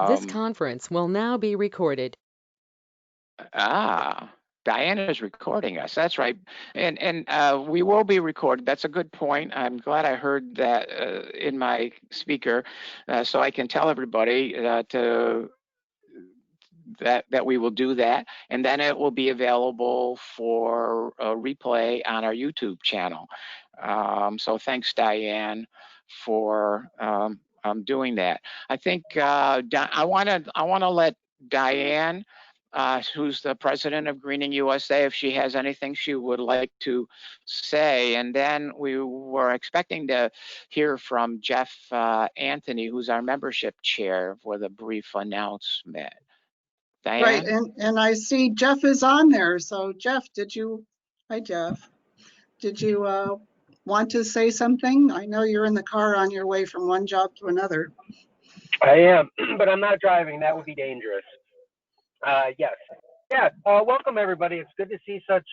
This conference will now be recorded. Diana is recording us. That's right. And we will be recorded. That's a good point. I'm glad I heard that in my speaker, so I can tell everybody that we will do that, and then it will be available for a replay on our YouTube channel. So thanks, Diane, for doing that. I think I want to let Diane, who's the president of GreeningUSA, if she has anything she would like to say. And then we were expecting to hear from Jeff Anthony, who's our membership chair, with a brief announcement. Diane? Right, and I see Jeff is on there. So Jeff, hi Jeff, did you want to say something? I know you're in the car on your way from one job to another. I am, but I'm not driving. That would be dangerous. Yes. Yeah, welcome everybody. It's good to see such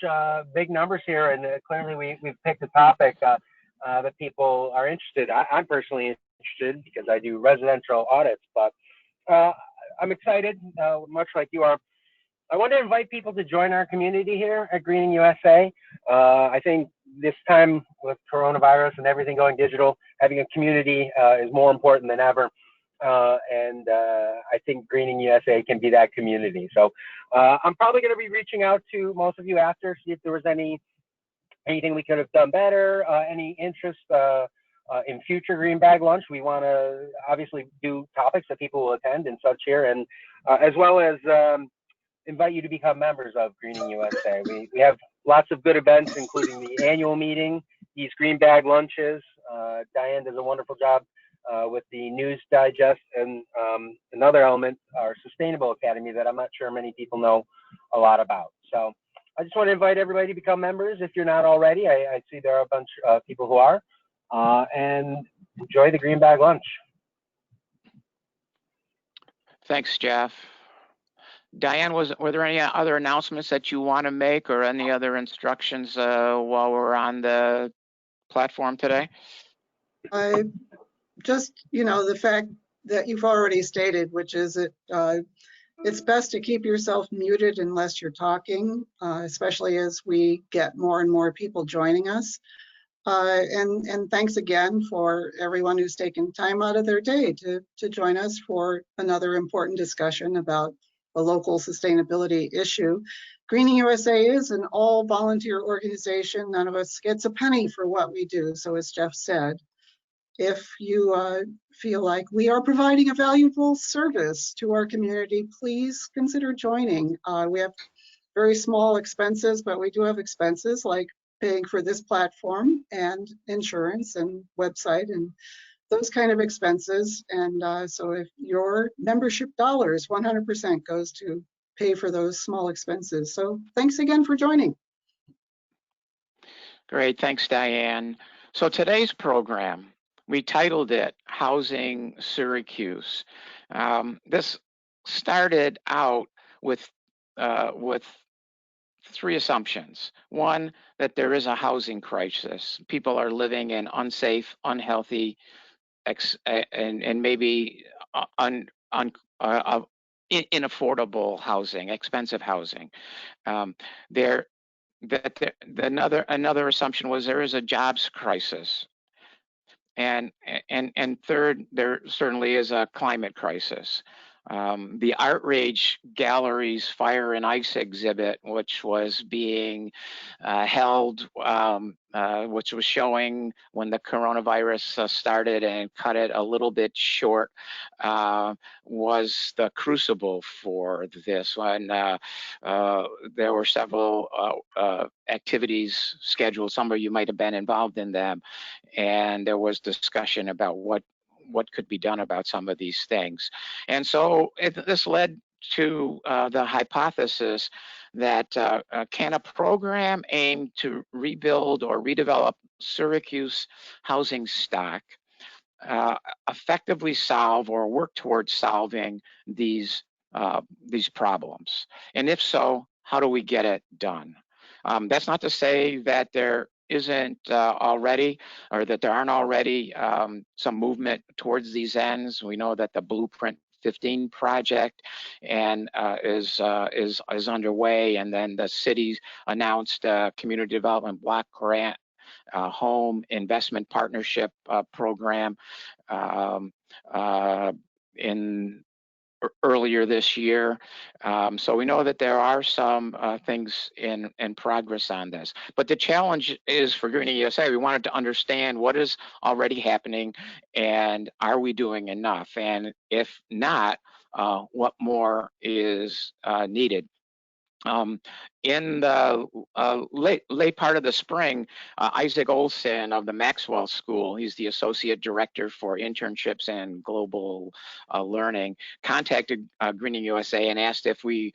big numbers here, and clearly we've picked a topic that people are interested. I'm personally interested because I do residential audits, but I'm excited, much like you are. I want to invite people to join our community here at GreeningUSA. I think this time with coronavirus and everything going digital, having a community is more important than ever. And I think GreeningUSA can be that community. So I'm probably going to be reaching out to most of you after, see if there was anything we could have done better, any interest in future Green Bag Lunch. We want to obviously do topics that people will attend and such here, and as well as invite you to become members of GreeningUSA. We have lots of good events, including the annual meeting, these Green Bag Lunches. Diane does a wonderful job with the News Digest, and another element, our Sustainable Academy, that I'm not sure many people know a lot about. So I just want to invite everybody to become members if you're not already. I see there are a bunch of people who are, and enjoy the Green Bag Lunch. Thanks, Jeff. Diane, were there any other announcements that you want to make, or any other instructions while we're on the platform today? Just, the fact that you've already stated, which is it's best to keep yourself muted unless you're talking, especially as we get more and more people joining us. And thanks again for everyone who's taken time out of their day to join us for another important discussion about a local sustainability issue. GreeningUSA is an all-volunteer organization. None of us gets a penny for what we do. So as Jeff said, if you feel like we are providing a valuable service to our community, please consider joining. We have very small expenses, but we do have expenses like paying for this platform and insurance and website and those kind of expenses. And so if your membership dollars 100% goes to pay for those small expenses. So thanks again for joining. Great, thanks, Diane. So today's program, we titled it Housing Syracuse. This started out with three assumptions. One, that there is a housing crisis. People are living in unsafe, unhealthy, and maybe inaffordable housing, expensive housing. Another assumption was there is a jobs crisis. And third, there certainly is a climate crisis. The Art Rage Gallery's Fire and Ice exhibit, which was being held, which was showing when the coronavirus started and cut it a little bit short, was the crucible for this one. There were several activities scheduled. Some of you might have been involved in them, and there was discussion about what could be done about some of these things. And so this led to the hypothesis that can a program aim to rebuild or redevelop Syracuse housing stock effectively solve or work towards solving these problems? And if so, how do we get it done? That's not to say that there isn't already, or that there aren't already some movement towards these ends. We know that the blueprint 15 project, and is underway. And then the city's announced community development block grant, home investment partnership program in earlier this year. So we know that there are some things in progress on this. But the challenge is for GreeningUSA, we wanted to understand what is already happening and are we doing enough? And if not, what more is needed? In the late part of the spring, Isaac Olson of the Maxwell School, he's the Associate Director for Internships and Global Learning, contacted GreeningUSA and asked if we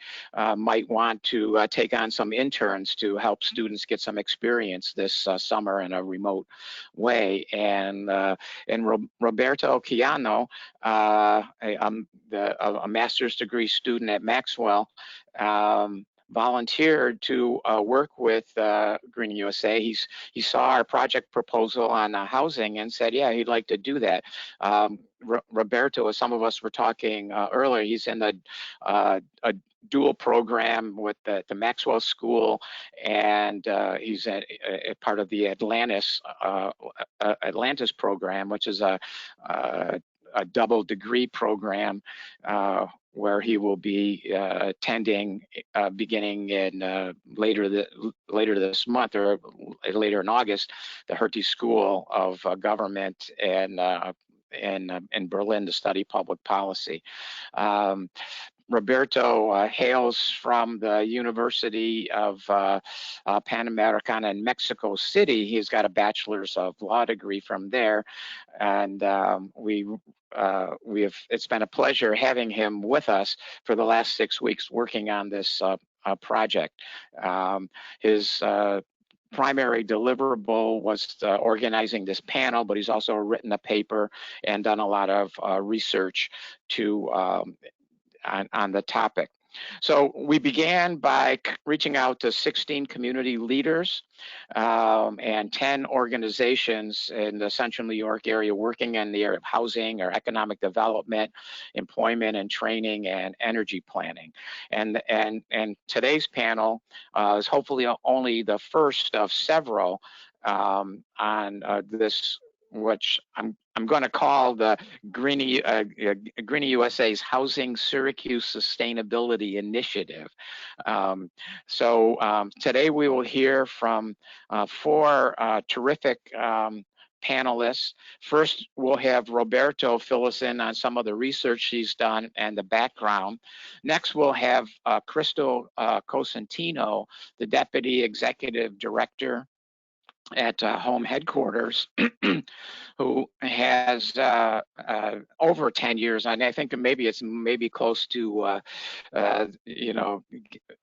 might want to take on some interns to help students get some experience this summer in a remote way. And Roberto Quijano, a master's degree student at Maxwell, volunteered to work with GreeningUSA. He saw our project proposal on housing and said, yeah, he'd like to do that. Roberto, as some of us were talking earlier, he's in a dual program with the Maxwell School, and he's a part of the Atlantis program, which is a double degree program where he will be attending beginning in later this month or later in August, the Hertie School of Government and in Berlin to study public policy. Roberto hails from the University of Panamericana in Mexico City. He's got a bachelor's of law degree from there, and it's been a pleasure having him with us for the last 6 weeks working on this project. His primary deliverable was organizing this panel, but he's also written a paper and done a lot of research on the topic. So we began by reaching out to 16 community leaders and 10 organizations in the Central New York area working in the area of housing or economic development, employment and training, and energy planning. And today's panel is hopefully only the first of several on this, which I'm going to call the GreeningUSA's Housing Syracuse Sustainability Initiative. Today we will hear from 4 terrific panelists. First, we'll have Roberto fill us in on some of the research she's done and the background. Next, we'll have Crystal Cosentino, the Deputy Executive Director at Home Headquarters, who has over 10 years, and I think it's close to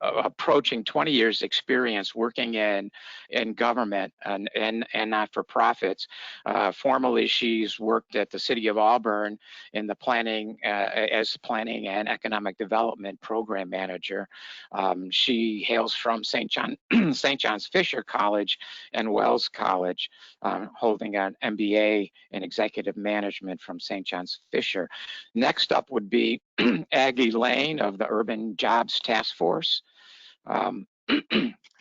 approaching 20 years experience working in government and not-for-profits. Formerly, she's worked at the City of Auburn in the planning as planning and economic development program manager. She hails from St. John's Fisher College and Wells College, holding an MBA in executive management from St. John's Fisher. Next up would be Aggie Lane of the Urban Jobs Task Force.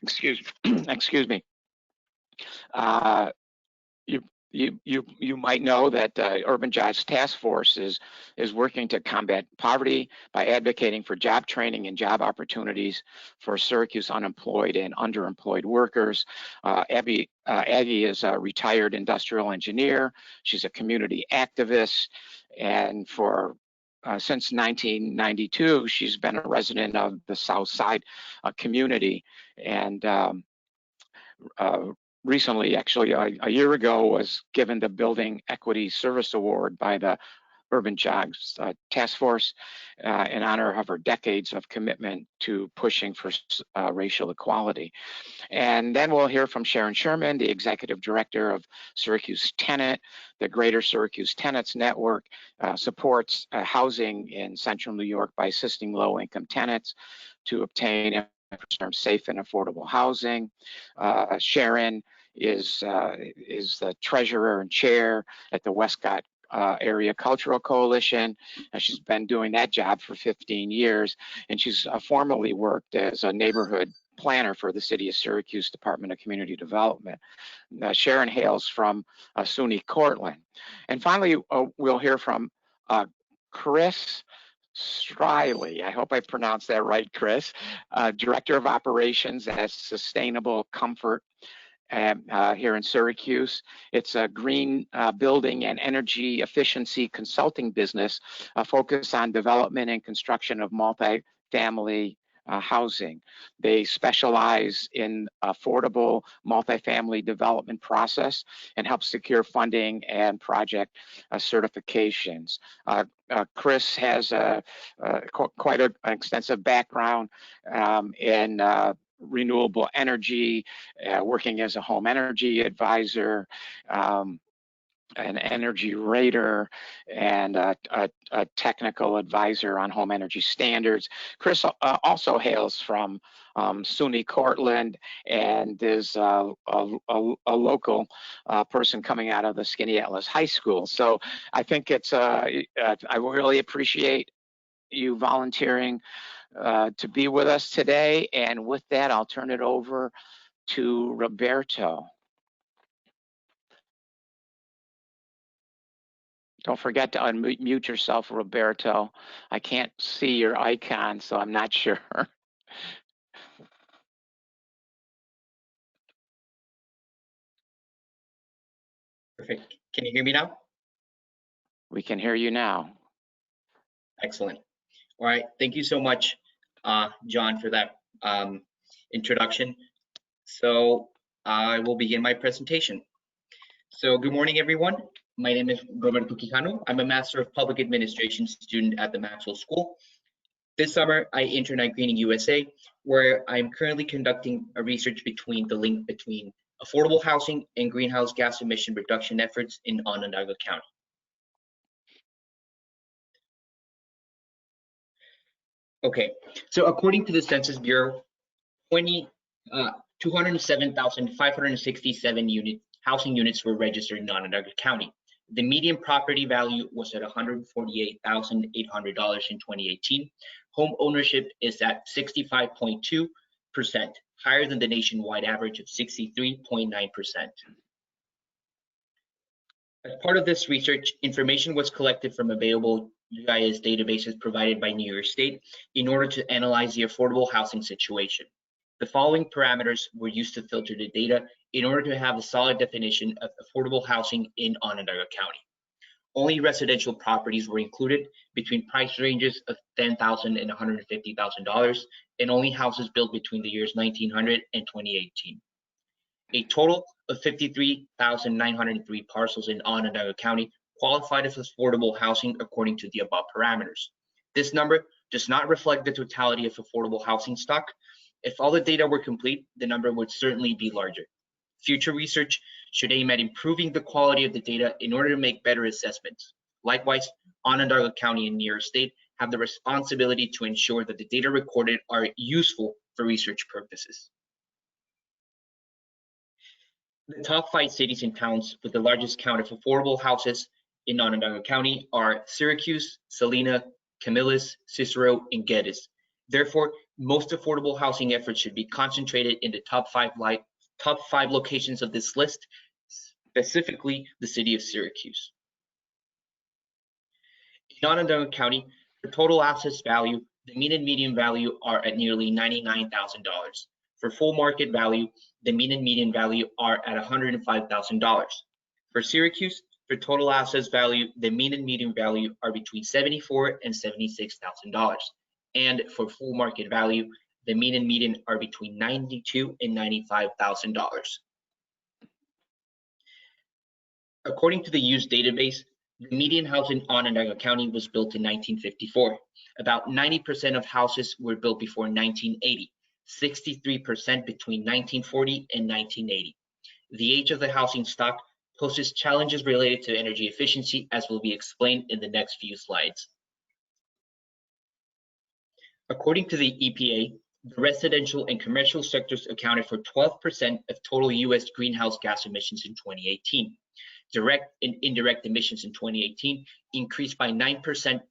Excuse me. You might know that Urban Jobs Task Force is working to combat poverty by advocating for job training and job opportunities for Syracuse unemployed and underemployed workers. Aggie is a retired industrial engineer. She's a community activist, and since 1992, she's been a resident of the South Side community, and recently, actually a year ago, was given the Building Equity Service Award by the Urban Jobs Task Force in honor of her decades of commitment to pushing for racial equality. And then we'll hear from Sharon Sherman, the Executive Director of Syracuse Tenant. The Greater Syracuse Tenants Network supports housing in Central New York by assisting low-income tenants to obtain safe and affordable housing. Sharon is the treasurer and chair at the Westcott Area Cultural Coalition. She's been doing that job for 15 years, and she's formerly worked as a neighborhood planner for the City of Syracuse Department of Community Development. Sharon hails from SUNY Cortland. And finally, we'll hear from Chris Straile. I hope I pronounced that right, Chris. Director of Operations at Sustainable Comfort here in Syracuse. It's a green building and energy efficiency consulting business focused on development and construction of multifamily housing. They specialize in affordable multifamily development process and help secure funding and project certifications. Chris has quite an extensive background in renewable energy, working as a home energy advisor, an energy rater, and a technical advisor on home energy standards. Chris also hails from SUNY Cortland and is a local person coming out of the Skinny Atlas High School. So I think it's, I really appreciate you volunteering to be with us today. And with that, I'll turn it over to Roberto. Don't forget to unmute yourself, Roberto. I can't see your icon, so I'm not sure. Perfect. Can you hear me now? We can hear you now. Excellent. All right. Thank you so much, John, for that introduction. So I will begin my presentation. So good morning, everyone. My name is Roberto Quijano. I'm a Master of Public Administration student at the Maxwell School. This summer, I intern at GreeningUSA, where I'm currently conducting a research between the link between affordable housing and greenhouse gas emission reduction efforts in Onondaga County. Okay, so according to the Census Bureau, 207,567 housing units were registered in Onondaga County. The median property value was at $148,800 in 2018. Home ownership is at 65.2%, higher than the nationwide average of 63.9%. As part of this research, information was collected from available GIS databases provided by New York State in order to analyze the affordable housing situation. The following parameters were used to filter the data in order to have a solid definition of affordable housing in Onondaga County. Only residential properties were included between price ranges of $10,000 and $150,000, and only houses built between the years 1900 and 2018. A total of 53,903 parcels in Onondaga County qualified as affordable housing according to the above parameters. This number does not reflect the totality of affordable housing stock. If all the data were complete, the number would certainly be larger. Future research should aim at improving the quality of the data in order to make better assessments. Likewise, Onondaga County and New York State have the responsibility to ensure that the data recorded are useful for research purposes. The top 5 cities and towns with the largest count of affordable houses in Onondaga County are Syracuse, Salina, Camillus, Cicero, and Geddes. Therefore, most affordable housing efforts should be concentrated in the top five locations of this list, specifically the city of Syracuse. In Onondaga County, for total assets value, the mean and median value are at nearly $99,000. For full market value, the mean and median value are at $105,000. For Syracuse, for total assets value, the mean and median value are between $74,000 and $76,000. And for full market value, the mean and median are between $92,000 and $95,000. According to the used database, the median house in Onondaga County was built in 1954. About 90% of houses were built before 1980, 63% between 1940 and 1980. The age of the housing stock poses challenges related to energy efficiency, as will be explained in the next few slides. According to the EPA, The residential and commercial sectors accounted for 12% of total U.S. greenhouse gas emissions in 2018. Direct and indirect emissions in 2018 increased by 9%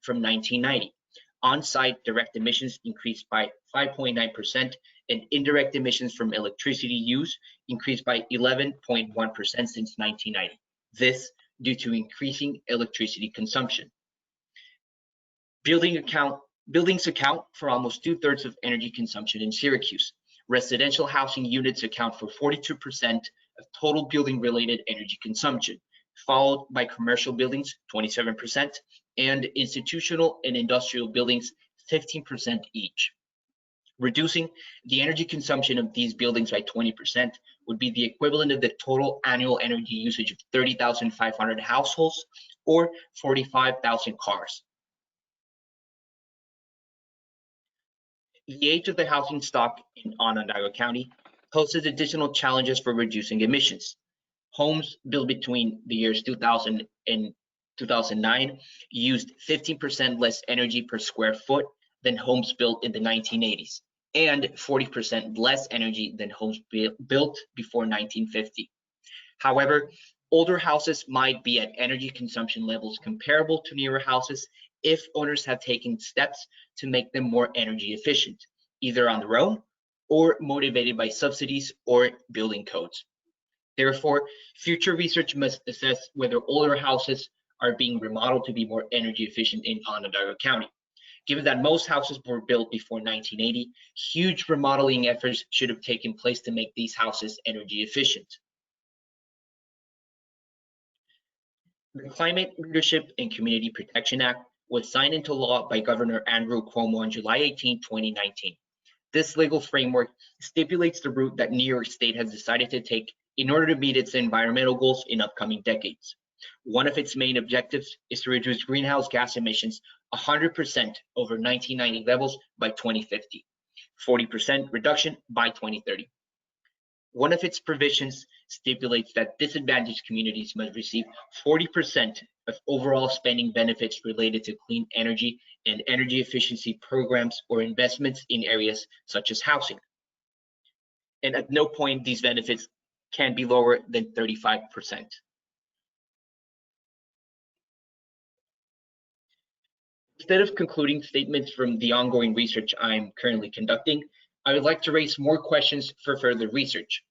from 1990. On-site direct emissions increased by 5.9%, and indirect emissions from electricity use increased by 11.1% since 1990. This due to increasing electricity consumption. Buildings account for almost 2/3 of energy consumption in Syracuse. Residential housing units account for 42% of total building-related energy consumption, followed by commercial buildings, 27%, and institutional and industrial buildings, 15% each. Reducing the energy consumption of these buildings by 20% would be the equivalent of the total annual energy usage of 30,500 households or 45,000 cars. The age of the housing stock in Onondaga County poses additional challenges for reducing emissions. Homes built between the years 2000 and 2009 used 15% less energy per square foot than homes built in the 1980s, and 40% less energy than homes built before 1950. However, older houses might be at energy consumption levels comparable to newer houses if owners have taken steps to make them more energy efficient, either on their own or motivated by subsidies or building codes. Therefore, future research must assess whether older houses are being remodeled to be more energy efficient in Onondaga County. Given that most houses were built before 1980, huge remodeling efforts should have taken place to make these houses energy efficient. The Climate Leadership and Community Protection Act was signed into law by Governor Andrew Cuomo on July 18, 2019. This legal framework stipulates the route that New York State has decided to take in order to meet its environmental goals in upcoming decades. One of its main objectives is to reduce greenhouse gas emissions 100% over 1990 levels by 2050, 40% reduction by 2030. One of its provisions stipulates that disadvantaged communities must receive 40% of overall spending benefits related to clean energy and energy efficiency programs or investments in areas such as housing. And at no point these benefits can be lower than 35%. Instead of concluding statements from the ongoing research I'm currently conducting, I would like to raise more questions for further research.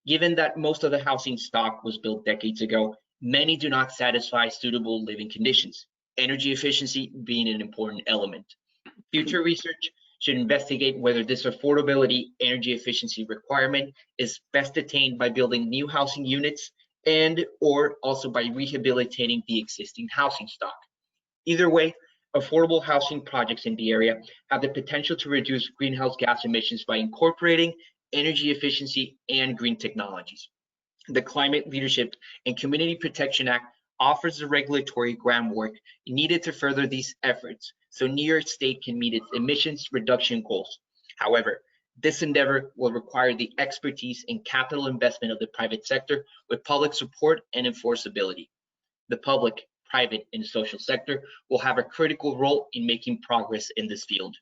Given that most of the housing stock was built decades ago, many do not satisfy suitable living conditions, energy efficiency being an important element. Future research should investigate whether this affordability energy efficiency requirement is best attained by building new housing units and or also by rehabilitating the existing housing stock. Either way, affordable housing projects in the area have the potential to reduce greenhouse gas emissions by incorporating energy efficiency and green technologies. The Climate Leadership and Community Protection Act offers the regulatory groundwork needed to further these efforts so New York State can meet its emissions reduction goals. However, this endeavor will require the expertise and capital investment of the private sector with public support and enforceability. The public, private, and social sector will have a critical role in making progress in this field.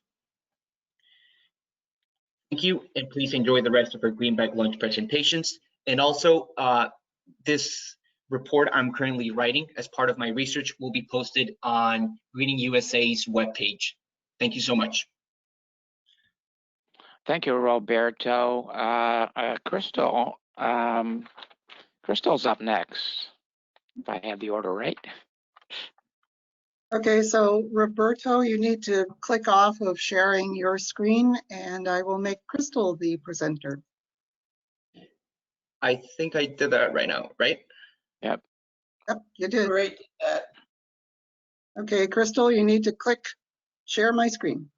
Thank you, and please enjoy the rest of our Greenback lunch presentations. And also, this report I'm currently writing as part of my research will be posted on GreeningUSA's webpage. Thank you so much. Thank you, Roberto. Crystal, Crystal's up next, if I have the order right. Okay, so Roberto, you need to click off of sharing your screen and I will make Crystal the presenter. I think I did that right now, right? Yep. Yep, you did. Great. Okay, Crystal, you need to click share my screen.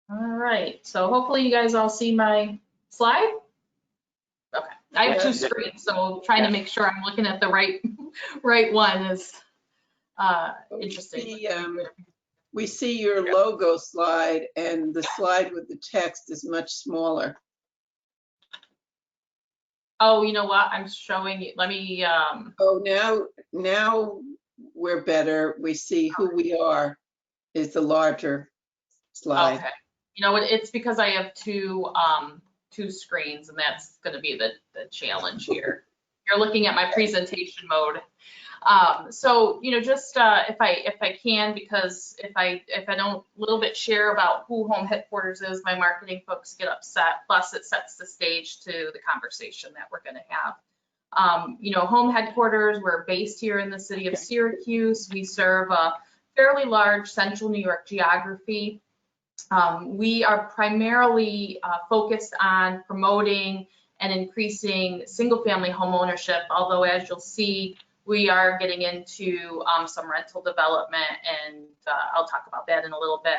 All right, so hopefully you guys all see my slide. Okay, I have two screens, so trying to make sure I'm looking at the right one is interesting. We see your logo slide, and the slide with the text is much smaller. Oh, you know what? I'm showing you. Let me. Oh, now we're better. We see who we are. is the larger slide. Okay. You know, it's because I have two screens, and that's going to be the challenge here. You're looking at my presentation mode. So, you know, just if I can, because if I don't a little bit share about who Home Headquarters is, my marketing folks get upset. Plus, it sets the stage to the conversation that we're going to have. You know, Home Headquarters, we're based here in the city of Syracuse. We serve a fairly large central New York geography. We are primarily focused on promoting and increasing single-family home ownership, although as you'll see, we are getting into some rental development, and I'll talk about that in a little bit.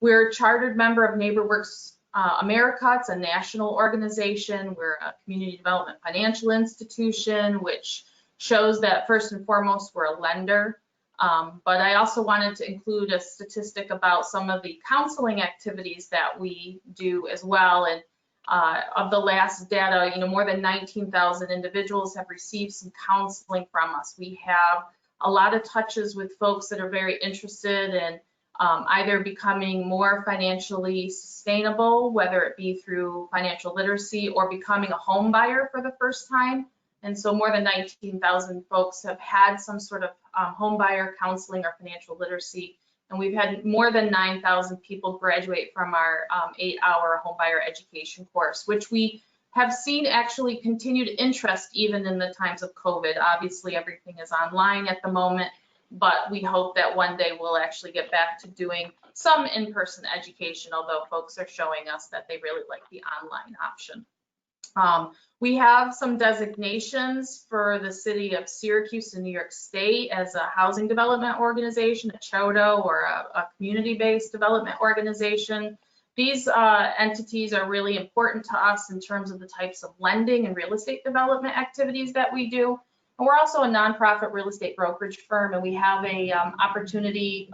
We're a chartered member of NeighborWorks America. It's a national organization. We're a community development financial institution, which shows that first and foremost, we're a lender. But I also wanted to include a statistic about some of the counseling activities that we do as well. And of the last data, you know, more than 19,000 individuals have received some counseling from us. We have a lot of touches with folks that are very interested in either becoming more financially sustainable, whether it be through financial literacy or becoming a home buyer for the first time. And so more than 19,000 folks have had some sort of home buyer counseling or financial literacy. And we've had more than 9,000 people graduate from our 8-hour home buyer education course, which we have seen actually continued interest even in the times of COVID. Obviously, everything is online at the moment, but we hope that one day we'll actually get back to doing some in-person education, although folks are showing us that they really like the online option. We have some designations for the city of Syracuse in New York State as a housing development organization, a CHODO, or a community-based development organization. These entities are really important to us in terms of the types of lending and real estate development activities that we do. And we're also a nonprofit real estate brokerage firm, and we have a Opportunity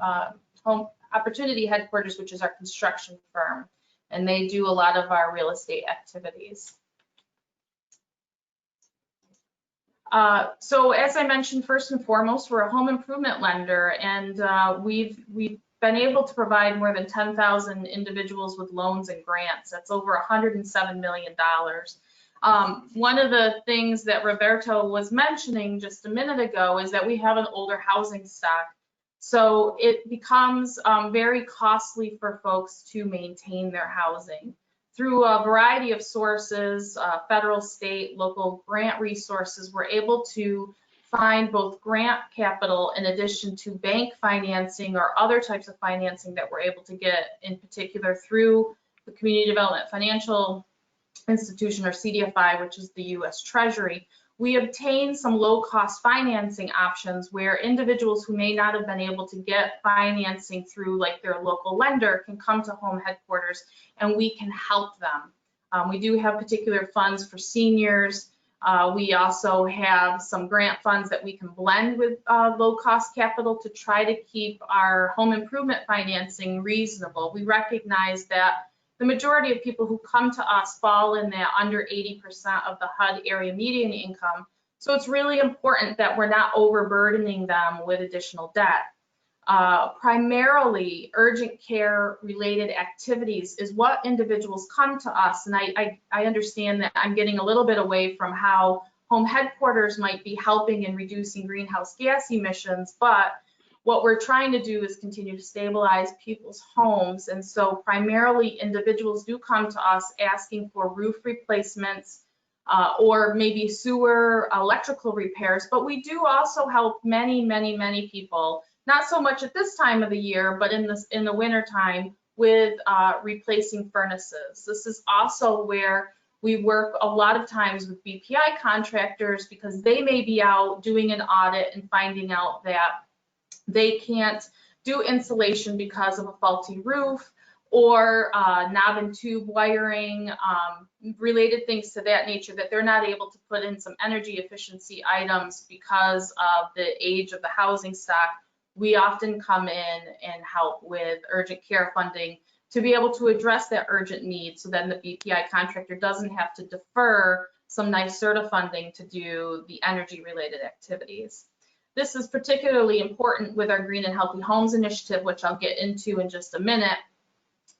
Headquarters, which is our construction firm, and they do a lot of our real estate activities. So as I mentioned, first and foremost, we're a home improvement lender, and we've been able to provide more than 10,000 individuals with loans and grants. That's over $107 million. One of the things that Roberto was mentioning just a minute ago is that we have an older housing stock. So it becomes very costly for folks to maintain their housing. Through a variety of sources, federal, state, local grant resources, we're able to find both grant capital in addition to bank financing or other types of financing that we're able to get, in particular through the Community Development Financial Institution, or CDFI, which is the U.S. Treasury. We obtain some low-cost financing options where individuals who may not have been able to get financing through like their local lender can come to Home Headquarters and we can help them. We do have particular funds for seniors. We also have some grant funds that we can blend with low-cost capital to try to keep our home improvement financing reasonable. We recognize that the majority of people who come to us fall in that under 80% of the HUD area median income. So it's really important that we're not overburdening them with additional debt. Primarily, urgent care related activities is what individuals come to us. And I understand that I'm getting a little bit away from how Home Headquarters might be helping in reducing greenhouse gas emissions, but what we're trying to do is continue to stabilize people's homes. And so primarily individuals do come to us asking for roof replacements or maybe sewer electrical repairs, but we do also help many, many, many people, not so much at this time of the year, but in the winter time with replacing furnaces. This is also where we work a lot of times with BPI contractors because they may be out doing an audit and finding out that they can't do insulation because of a faulty roof or knob and tube wiring, related things to that nature, that they're not able to put in some energy efficiency items because of the age of the housing stock. We often come in and help with urgent care funding to be able to address that urgent need, so then the BPI contractor doesn't have to defer some NYSERDA funding to do the energy related activities. This is particularly important with our Green and Healthy Homes initiative, which I'll get into in just a minute.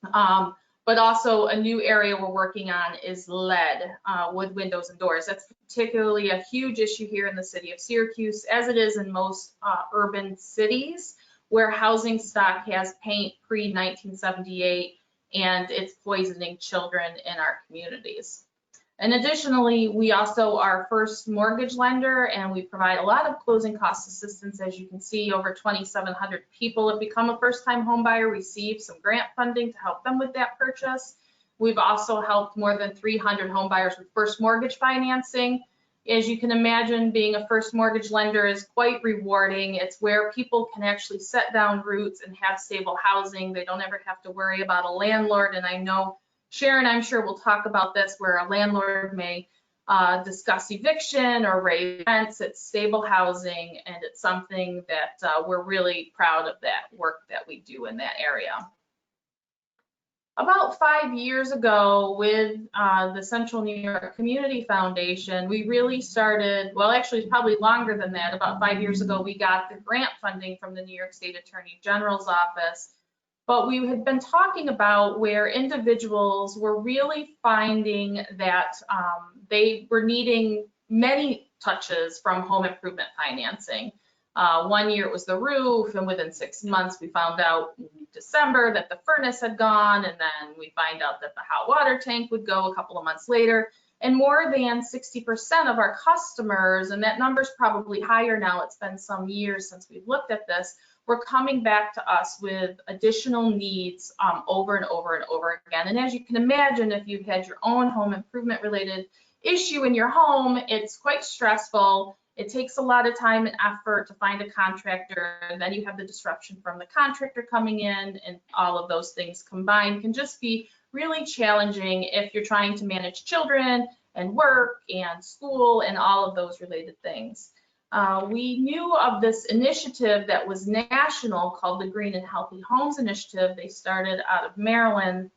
But also a new area we're working on is lead, wood windows and doors. That's particularly a huge issue here in the city of Syracuse, as it is in most urban cities where housing stock has paint pre-1978 and it's poisoning children in our communities. And additionally, we also are first mortgage lender, and we provide a lot of closing cost assistance. As you can see, over 2,700 people have become a first-time home buyer, receive some grant funding to help them with that purchase. We've also helped more than 300 home buyers with first mortgage financing. As you can imagine, being a first mortgage lender is quite rewarding. It's where people can actually set down roots and have stable housing. They don't ever have to worry about a landlord. And I know Sharon, I'm sure we'll talk about this, where a landlord may discuss eviction or raise rents. It's stable housing, and it's something that we're really proud of that work that we do in that area. About 5 years ago with the Central New York Community Foundation, we really started, well, actually probably longer than that. About 5 years ago, we got the grant funding from the New York State Attorney General's office. But we had been talking about where individuals were really finding that they were needing many touches from home improvement financing. 1 year it was the roof, and within 6 months we found out in December that the furnace had gone, and then we find out that the hot water tank would go a couple of months later. And more than 60% of our customers, and that number's probably higher now, it's been some years since we've looked at this, we're coming back to us with additional needs over and over and over again. And as you can imagine, if you've had your own home improvement related issue in your home, it's quite stressful. It takes a lot of time and effort to find a contractor. And then you have the disruption from the contractor coming in, and all of those things combined can just be really challenging if you're trying to manage children and work and school and all of those related things. We knew of this initiative that was national called the Green and Healthy Homes Initiative. They started out of Maryland.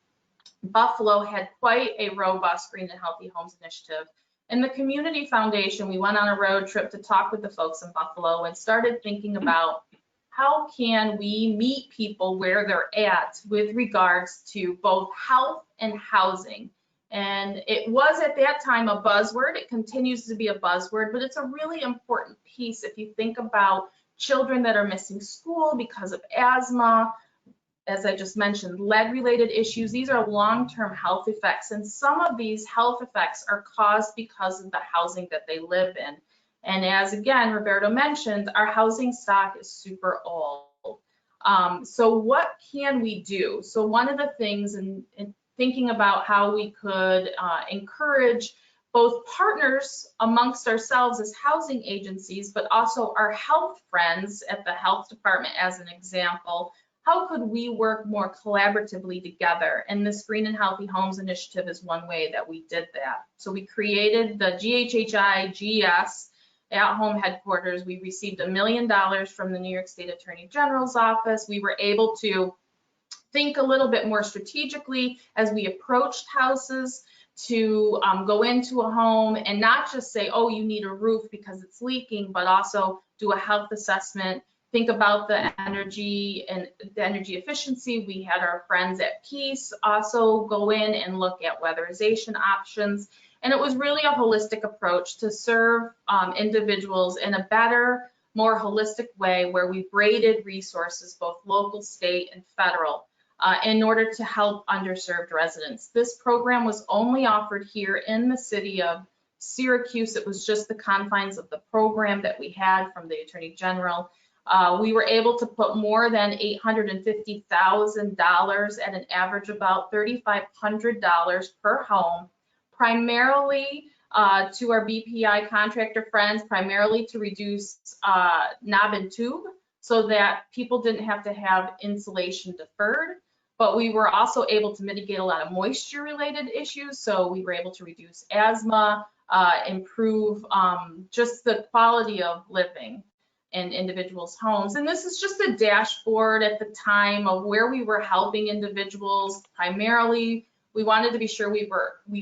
Buffalo had quite a robust Green and Healthy Homes Initiative. And the Community Foundation, we went on a road trip to talk with the folks in Buffalo and started thinking about how can we meet people where they're at with regards to both health and housing. And it was at that time a buzzword. It continues to be a buzzword, but it's a really important piece if you think about children that are missing school because of asthma, as I just mentioned, lead-related issues. These are long-term health effects, and some of these health effects are caused because of the housing that they live in. And as, again, Roberto mentioned, our housing stock is super old. So what can we do? So one of the things in thinking about how we could encourage both partners amongst ourselves as housing agencies, but also our health friends at the health department as an example, how could we work more collaboratively together? And this Green and Healthy Homes Initiative is one way that we did that. So we created the GHHI GS at home headquarters. We received $1 million from the New York State Attorney General's office. We were able to think a little bit more strategically as we approached houses to go into a home and not just say, oh, you need a roof because it's leaking, but also do a health assessment, think about the energy and the energy efficiency. We had our friends at Peace also go in and look at weatherization options. And it was really a holistic approach to serve individuals in a better, more holistic way where we braided resources, both local, state, and federal, in order to help underserved residents. This program was only offered here in the city of Syracuse. It was just the confines of the program that we had from the Attorney General. We were able to put more than $850,000 at an average about $3,500 per home, primarily to our BPI contractor friends, primarily to reduce knob and tube so that people didn't have to have insulation deferred. But we were also able to mitigate a lot of moisture related issues. So we were able to reduce asthma, improve just the quality of living in individuals' homes. And this is just a dashboard at the time of where we were helping individuals, primarily We wanted to be sure we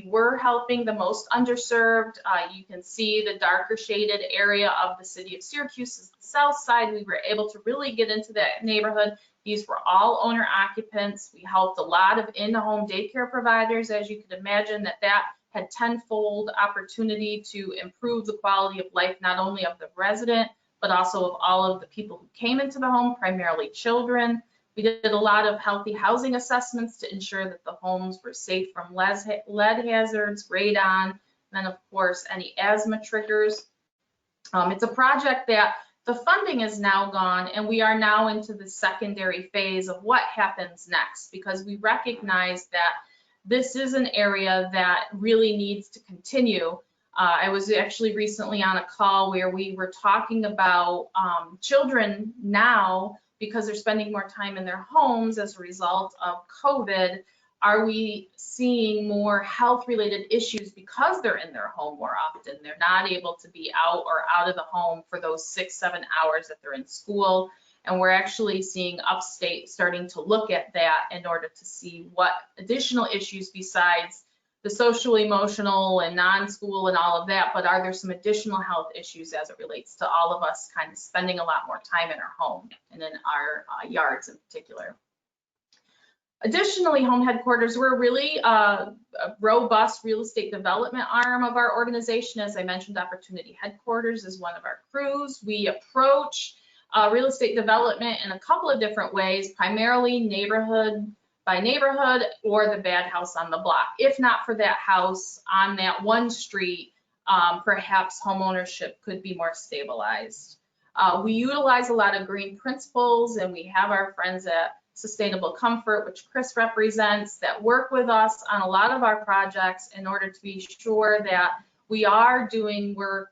were helping the most underserved. You can see the darker shaded area of the city of Syracuse is the south side. We were able to really get into that neighborhood. These were all owner occupants. We helped a lot of in-home daycare providers. As you could imagine, that had tenfold opportunity to improve the quality of life, not only of the resident, but also of all of the people who came into the home, primarily children. We did a lot of healthy housing assessments to ensure that the homes were safe from lead hazards, radon, and then of course any asthma triggers. It's a project that the funding is now gone, and we are now into the secondary phase of what happens next, because we recognize that this is an area that really needs to continue. I was actually recently on a call where we were talking about children now, because they're spending more time in their homes as a result of COVID. Are we seeing more health-related issues because they're in their home more often? They're not able to be out or out of the home for those 6-7 hours that they're in school. And we're actually seeing upstate starting to look at that in order to see what additional issues besides the social, emotional, and non-school and all of that, but are there some additional health issues as it relates to all of us kind of spending a lot more time in our home and in our yards in particular. Additionally, Home Headquarters, we're really a robust real estate development arm of our organization. As I mentioned, Opportunity Headquarters is one of our crews. We approach real estate development in a couple of different ways, primarily neighborhood by neighborhood or the bad house on the block. If not for that house on that one street, perhaps home ownership could be more stabilized. We utilize a lot of green principles, and we have our friends at Sustainable Comfort, which Chris represents, that work with us on a lot of our projects in order to be sure that we are doing work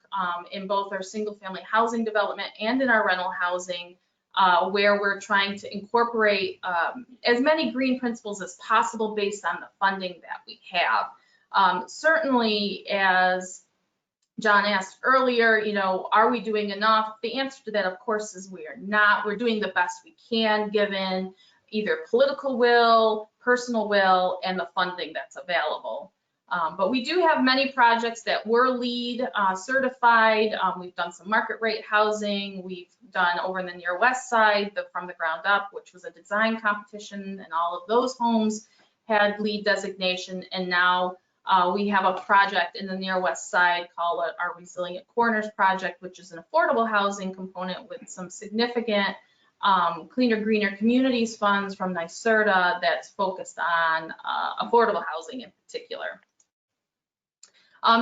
in both our single family housing development and in our rental housing, where we're trying to incorporate as many green principles as possible based on the funding that we have. Certainly, as John asked earlier, you know, are we doing enough? The answer to that, of course, is we are not. We're doing the best we can given either political will, personal will, and the funding that's available. But we do have many projects that were LEED certified. We've done some market rate housing. We've done over in the near west side, the From the Ground Up, which was a design competition, and all of those homes had LEED designation. And now we have a project in the near west side called our Resilient Corners project, which is an affordable housing component with some significant Cleaner Greener Communities funds from NYSERDA that's focused on affordable housing in particular.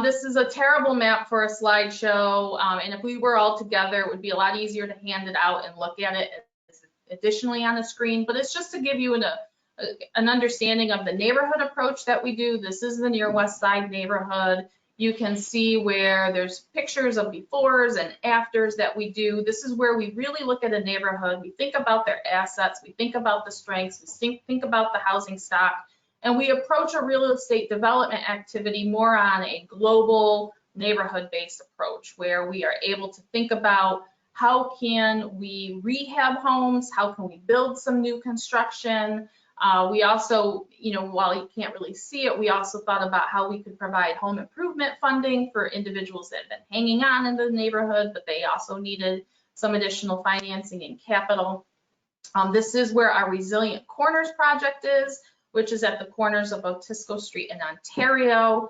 This is a terrible map for a slideshow, and if we were all together, it would be a lot easier to hand it out and look at it additionally on a screen, but it's just to give you an understanding of the neighborhood approach that we do. This is the near west side neighborhood. You can see where there's pictures of befores and afters that we do. This is where we really look at a neighborhood. We think about their assets, we think about the strengths, we think about the housing stock, and we approach a real estate development activity more on a global neighborhood-based approach, where we are able to think about how can we rehab homes, how can we build some new construction. We also, you know, while you can't really see it, we also thought about how we could provide home improvement funding for individuals that have been hanging on in the neighborhood, but they also needed some additional financing and capital. This is where our Resilient Corners project is, which is at the corners of Otisco Street in Ontario.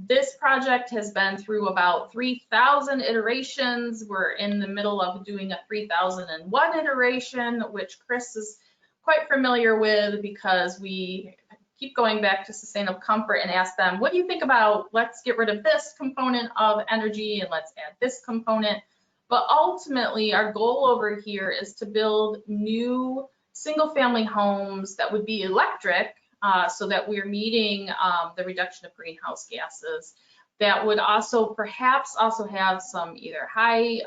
This project has been through about 3,000 iterations. We're in the middle of doing a 3001 iteration, which Chris is quite familiar with, because we keep going back to Sustainable Comfort and ask them, what do you think about, let's get rid of this component of energy and let's add this component. But ultimately, our goal over here is to build new single family homes that would be electric, so that we're meeting the reduction of greenhouse gases, that would also perhaps also have some either high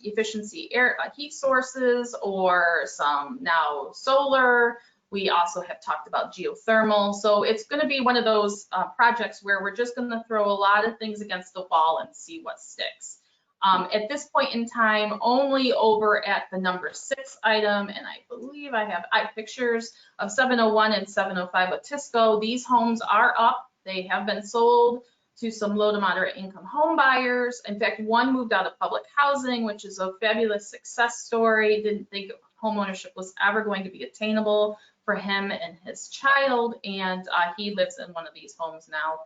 efficiency air heat sources or some now solar. We also have talked about geothermal. So it's going to be one of those projects where we're just going to throw a lot of things against the wall and see what sticks. At this point in time, only over at the number 6 item, and I believe I have pictures of 701 and 705 Otisco. These homes are up. They have been sold to some low to moderate income home buyers. In fact, one moved out of public housing, which is a fabulous success story. Didn't think homeownership was ever going to be attainable for him and his child, and he lives in one of these homes now.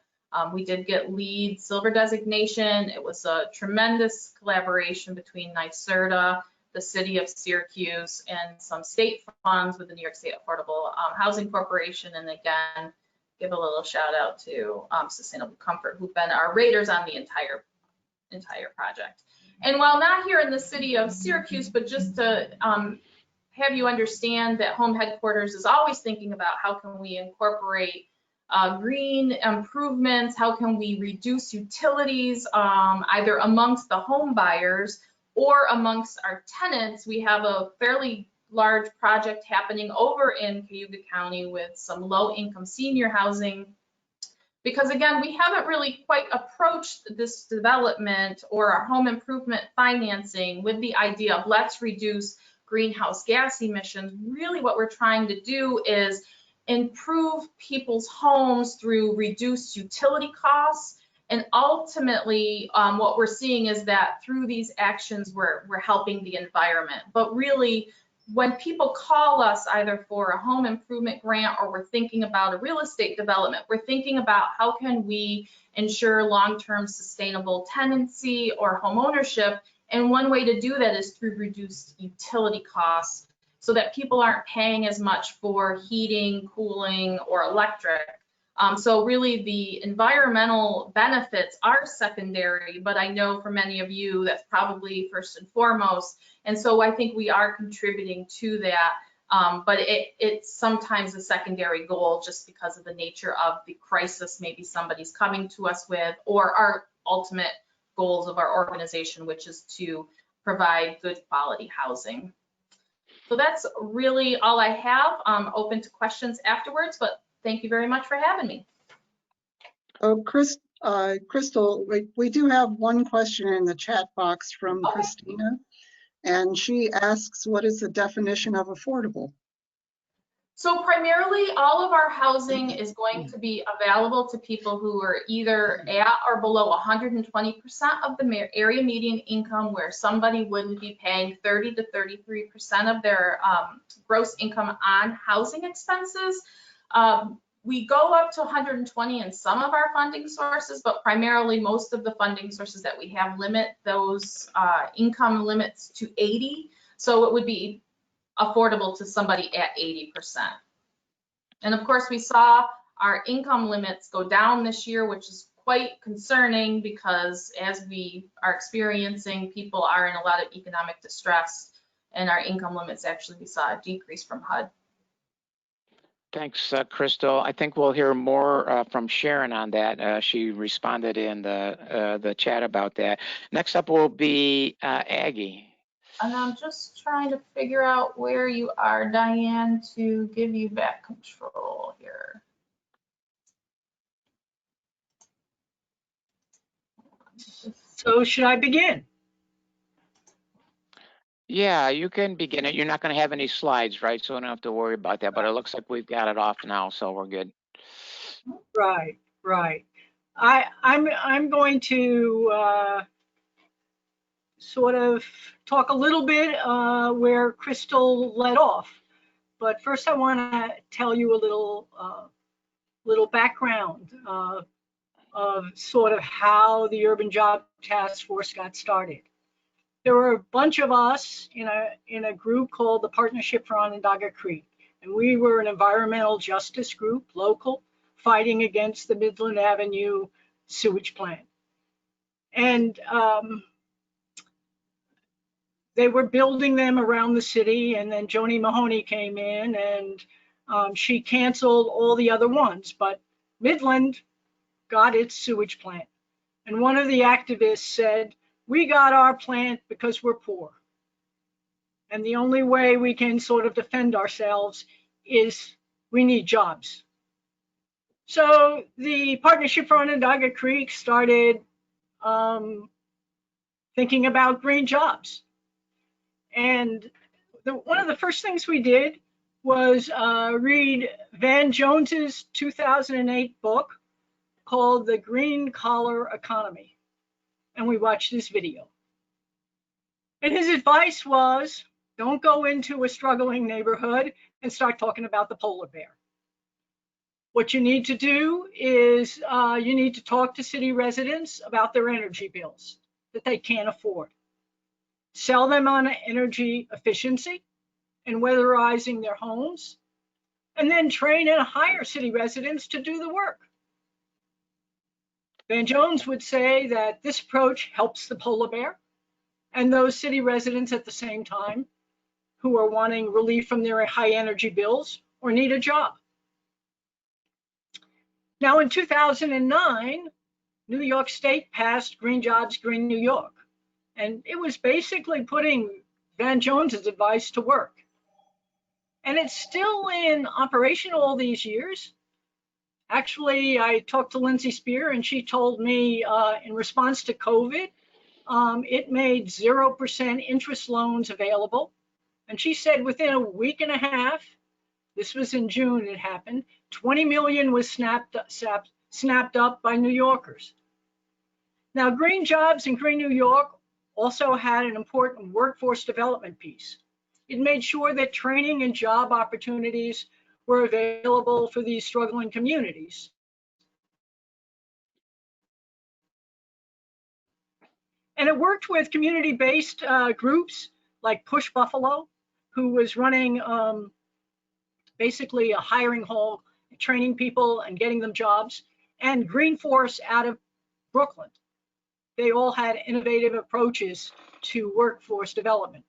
We did get LEED Silver designation. It was a tremendous collaboration between NYSERDA, the city of Syracuse, and some state funds with the New York State Affordable Housing Corporation. And again, give a little shout out to Sustainable Comfort, who've been our raters on the entire project. And while not here in the city of Syracuse, but just to have you understand that Home Headquarters is always thinking about how can we incorporate green improvements, how can we reduce utilities either amongst the home buyers or amongst our tenants. We have a fairly large project happening over in Cayuga County with some low-income senior housing, because again, we haven't really quite approached this development or our home improvement financing with the idea of let's reduce greenhouse gas emissions. Really what we're trying to do is improve people's homes through reduced utility costs. And ultimately, what we're seeing is that through these actions, we're helping the environment. But really, when people call us either for a home improvement grant or we're thinking about a real estate development, we're thinking about how can we ensure long-term sustainable tenancy or home ownership. And one way to do that is through reduced utility costs, so that people aren't paying as much for heating, cooling, or electric. So really the environmental benefits are secondary, but I know for many of you that's probably first and foremost. And so I think we are contributing to that, but it's sometimes a secondary goal just because of the nature of the crisis maybe somebody's coming to us with, or our ultimate goals of our organization, which is to provide good quality housing. So that's really all I have. I'm open to questions afterwards, but thank you very much for having me. Oh, Crystal, we do have one question in the chat box from Okay. Christina, and she asks, what is the definition of affordable? So primarily all of our housing is going to be available to people who are either at or below 120% of the area median income, where somebody would be paying 30 to 33% of their gross income on housing expenses. We go up to 120 in some of our funding sources, but primarily most of the funding sources that we have limit those income limits to 80. So it would be affordable to somebody at 80%. And of course, we saw our income limits go down this year, which is quite concerning because as we are experiencing, people are in a lot of economic distress, and our income limits actually, we saw a decrease from HUD. Thanks, Crystal. I think we'll hear more from Sharon on that. She responded in the chat about that. Next up will be Aggie. And I'm just trying to figure out where you are, Diane, to give you back control here. So should I begin? Yeah, you can begin it. You're not going to have any slides, right? So we don't have to worry about that. But it looks like we've got it off now, so we're good. Right, right. I'm going to sort of talk a little bit where Crystal led off. But first I want to tell you a little background of sort of how the Urban Job Task Force got started. There were a bunch of us in a group called the Partnership for Onondaga Creek. And we were an environmental justice group, local, fighting against the Midland Avenue sewage plant. And they were building them around the city, and then Joni Mahoney came in and she canceled all the other ones, but Midland got its sewage plant. And one of the activists said, we got our plant because we're poor. And the only way we can sort of defend ourselves is we need jobs. So the Partnership for Onondaga Creek started thinking about green jobs. And one of the first things we did was read Van Jones's 2008 book called The Green Collar Economy. And we watched this video. And his advice was, don't go into a struggling neighborhood and start talking about the polar bear. What you need to do is you need to talk to city residents about their energy bills that they can't afford. Sell them on energy efficiency and weatherizing their homes, and then train and hire city residents to do the work. Van Jones would say that this approach helps the polar bear and those city residents at the same time who are wanting relief from their high energy bills or need a job. Now in 2009, New York State passed Green Jobs, Green New York, and it was basically putting Van Jones's advice to work. And it's still in operation all these years. Actually, I talked to Lindsay Spear and she told me in response to COVID, it made 0% interest loans available. And she said within a week and a half, this was in June it happened, 20 million was snapped up by New Yorkers. Now, Green Jobs and Green New York also had an important workforce development piece. It made sure that training and job opportunities were available for these struggling communities. And it worked with community-based groups like Push Buffalo, who was running basically a hiring hall, training people and getting them jobs, and Green Force out of Brooklyn. They all had innovative approaches to workforce development.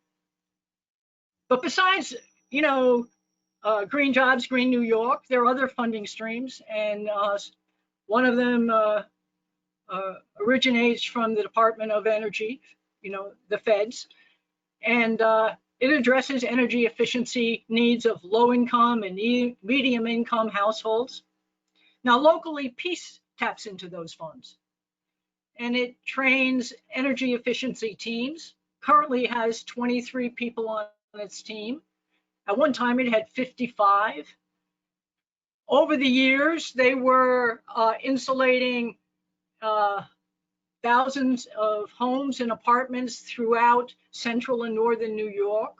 But besides, Green Jobs, Green New York, there are other funding streams, and one of them originates from the Department of Energy, the feds, and it addresses energy efficiency needs of low-income and medium-income households. Now, locally, Peace taps into those funds, and it trains energy efficiency teams. Currently has 23 people on its team. At one time, it had 55. Over the years, they were insulating thousands of homes and apartments throughout central and northern New York.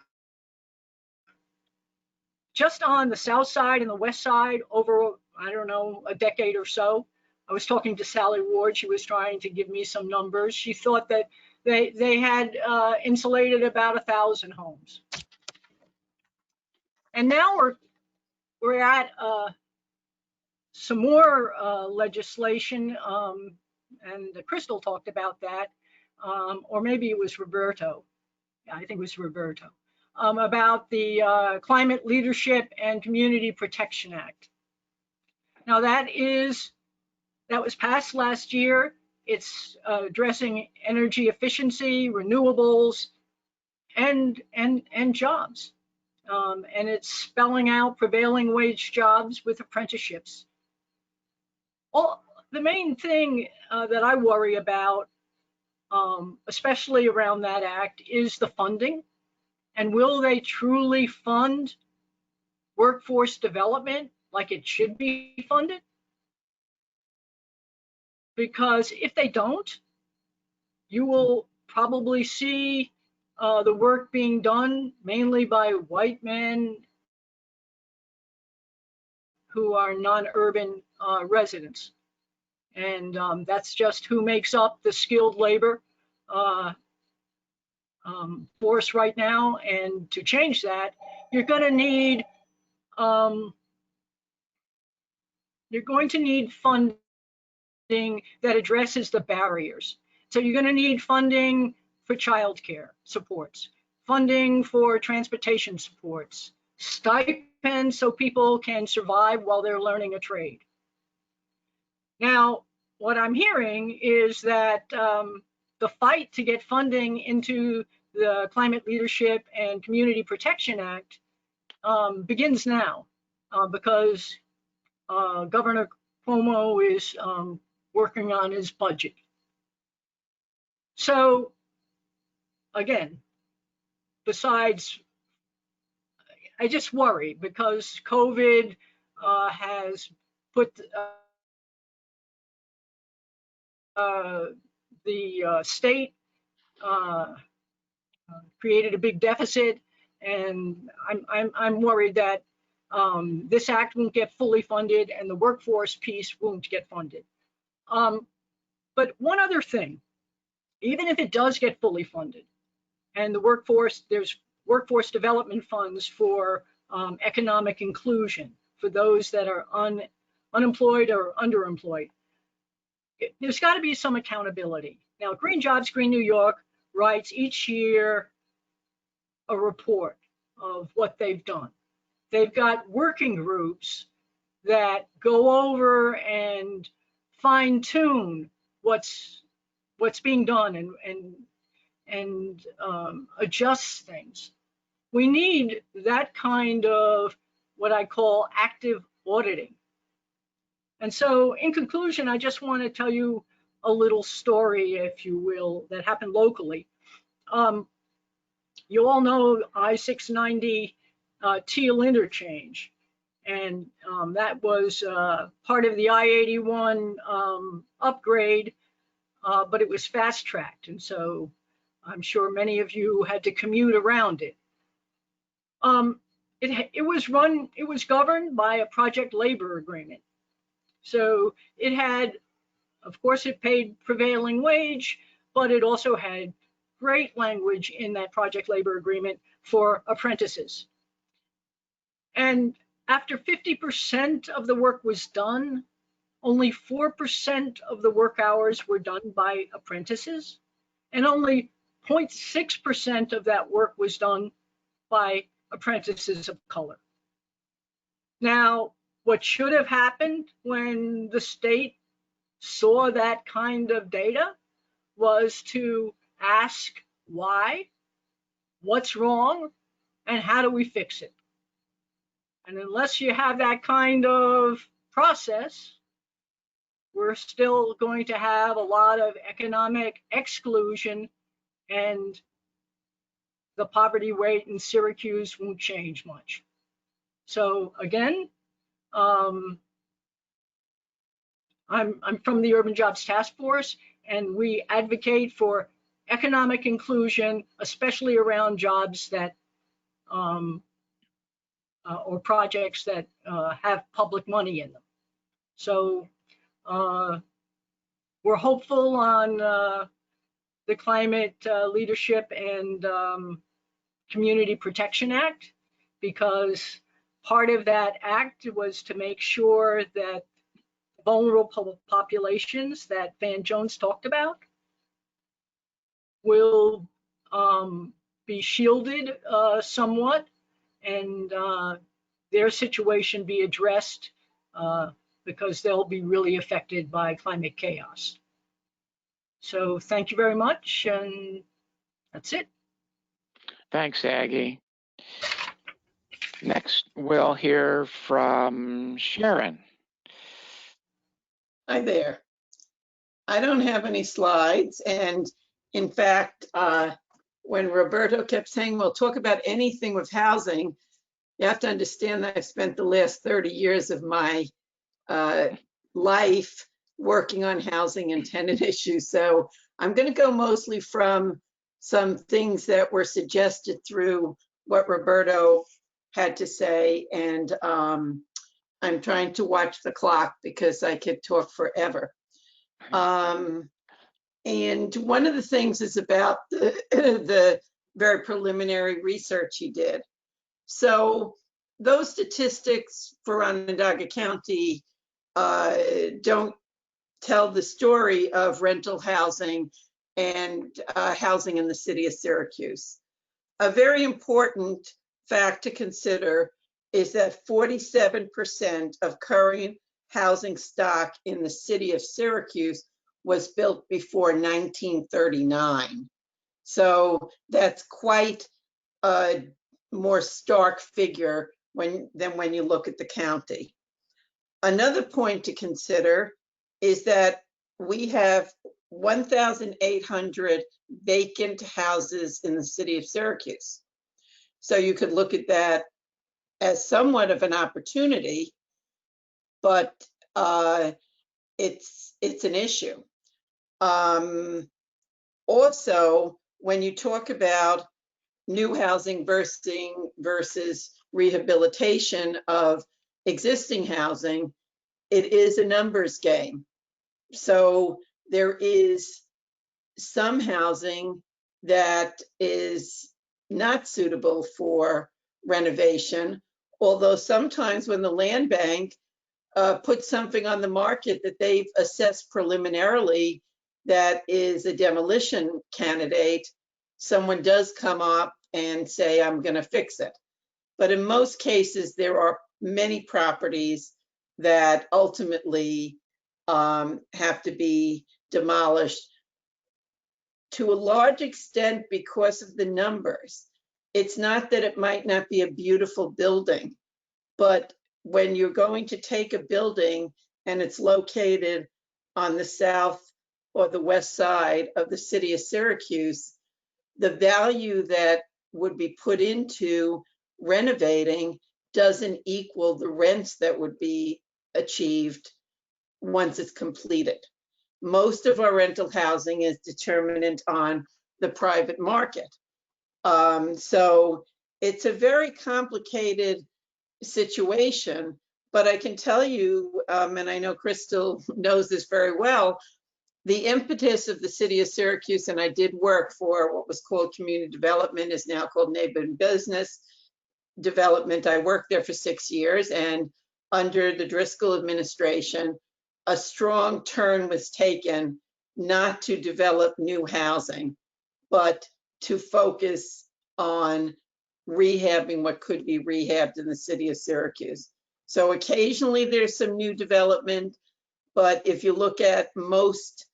Just on the south side and the west side over, I don't know, a decade or so. I was talking to Sally Ward. She was trying to give me some numbers. She thought that they had insulated about 1,000 homes. And now we're at some more legislation, and Crystal talked about that, or maybe it was Roberto. Yeah, I think it was Roberto, about the Climate Leadership and Community Protection Act. Now that was passed last year. It's addressing energy efficiency, renewables, and jobs. And it's spelling out prevailing wage jobs with apprenticeships. The main thing that I worry about, especially around that act, is the funding. And will they truly fund workforce development like it should be funded? Because if they don't, you will probably see the work being done mainly by white men who are non-urban residents. And that's just who makes up the skilled labor force right now. And to change that, you're going to need funding that addresses the barriers. So you're going to need funding for childcare supports, funding for transportation supports, stipends so people can survive while they're learning a trade. Now, what I'm hearing is that the fight to get funding into the Climate Leadership and Community Protection Act begins now because Governor Cuomo is working on his budget. So again, besides, I just worry because COVID has put the state created a big deficit, and I'm worried that this act won't get fully funded and the workforce piece won't get funded. But one other thing, even if it does get fully funded, and the workforce, there's workforce development funds for economic inclusion for those that are unemployed or underemployed, there's got to be some accountability. Now, Green Jobs, Green New York writes each year a report of what they've done. They've got working groups that go over and fine tune what's being done and adjust things. We need that kind of what I call active auditing. And so in conclusion, I just want to tell you a little story, if you will, that happened locally. You all know I-690 Teal interchange, and that was part of the I-81 upgrade, but it was fast-tracked, and so I'm sure many of you had to commute around it. It was governed by a project labor agreement. So it had, of course, it paid prevailing wage, but it also had great language in that project labor agreement for apprentices. And after 50% of the work was done, only 4% of the work hours were done by apprentices, and only 0.6% of that work was done by apprentices of color. Now, what should have happened when the state saw that kind of data was to ask why, what's wrong, and how do we fix it? And unless you have that kind of process, we're still going to have a lot of economic exclusion, and the poverty rate in Syracuse won't change much. So again, I'm from the Urban Jobs Task Force, and we advocate for economic inclusion, especially around jobs that or projects that have public money in them. So we're hopeful on the Climate Leadership and Community Protection Act, because part of that act was to make sure that vulnerable populations that Van Jones talked about will be shielded somewhat, and their situation be addressed because they'll be really affected by climate chaos. So thank you very much, and that's it. Thanks, Aggie. Next, we'll hear from Sharon. Hi there. I don't have any slides, and in fact, when Roberto kept saying, we'll talk about anything with housing, you have to understand that I've spent the last 30 years of my life working on housing and tenant issues. So I'm going to go mostly from some things that were suggested through what Roberto had to say, and I'm trying to watch the clock because I could talk forever. And one of the things is about the very preliminary research he did. So those statistics for Onondaga County don't tell the story of rental housing and housing in the city of Syracuse. A very important fact to consider is that 47% of current housing stock in the city of Syracuse was built before 1939. So that's quite a more stark figure than when you look at the county. Another point to consider is that we have 1,800 vacant houses in the city of Syracuse. So you could look at that as somewhat of an opportunity, but it's an issue. Also, when you talk about new housing versus rehabilitation of existing housing, it is a numbers game. So there is some housing that is not suitable for renovation, although sometimes when the land bank puts something on the market that they've assessed preliminarily that is a demolition candidate, someone does come up and say, I'm going to fix it. But in most cases, there are many properties that ultimately have to be demolished to a large extent because of the numbers. It's not that it might not be a beautiful building, but when you're going to take a building and it's located on the south or the west side of the city of Syracuse, the value that would be put into renovating doesn't equal the rents that would be achieved once it's completed. Most of our rental housing is determinant on the private market. So it's a very complicated situation, but I can tell you, and I know Crystal knows this very well, the impetus of the city of Syracuse, and I did work for what was called community development, is now called neighborhood business development. I worked there for 6 years, and under the Driscoll administration, a strong turn was taken not to develop new housing, but to focus on rehabbing what could be rehabbed in the city of Syracuse. So occasionally there's some new development, but if you look at most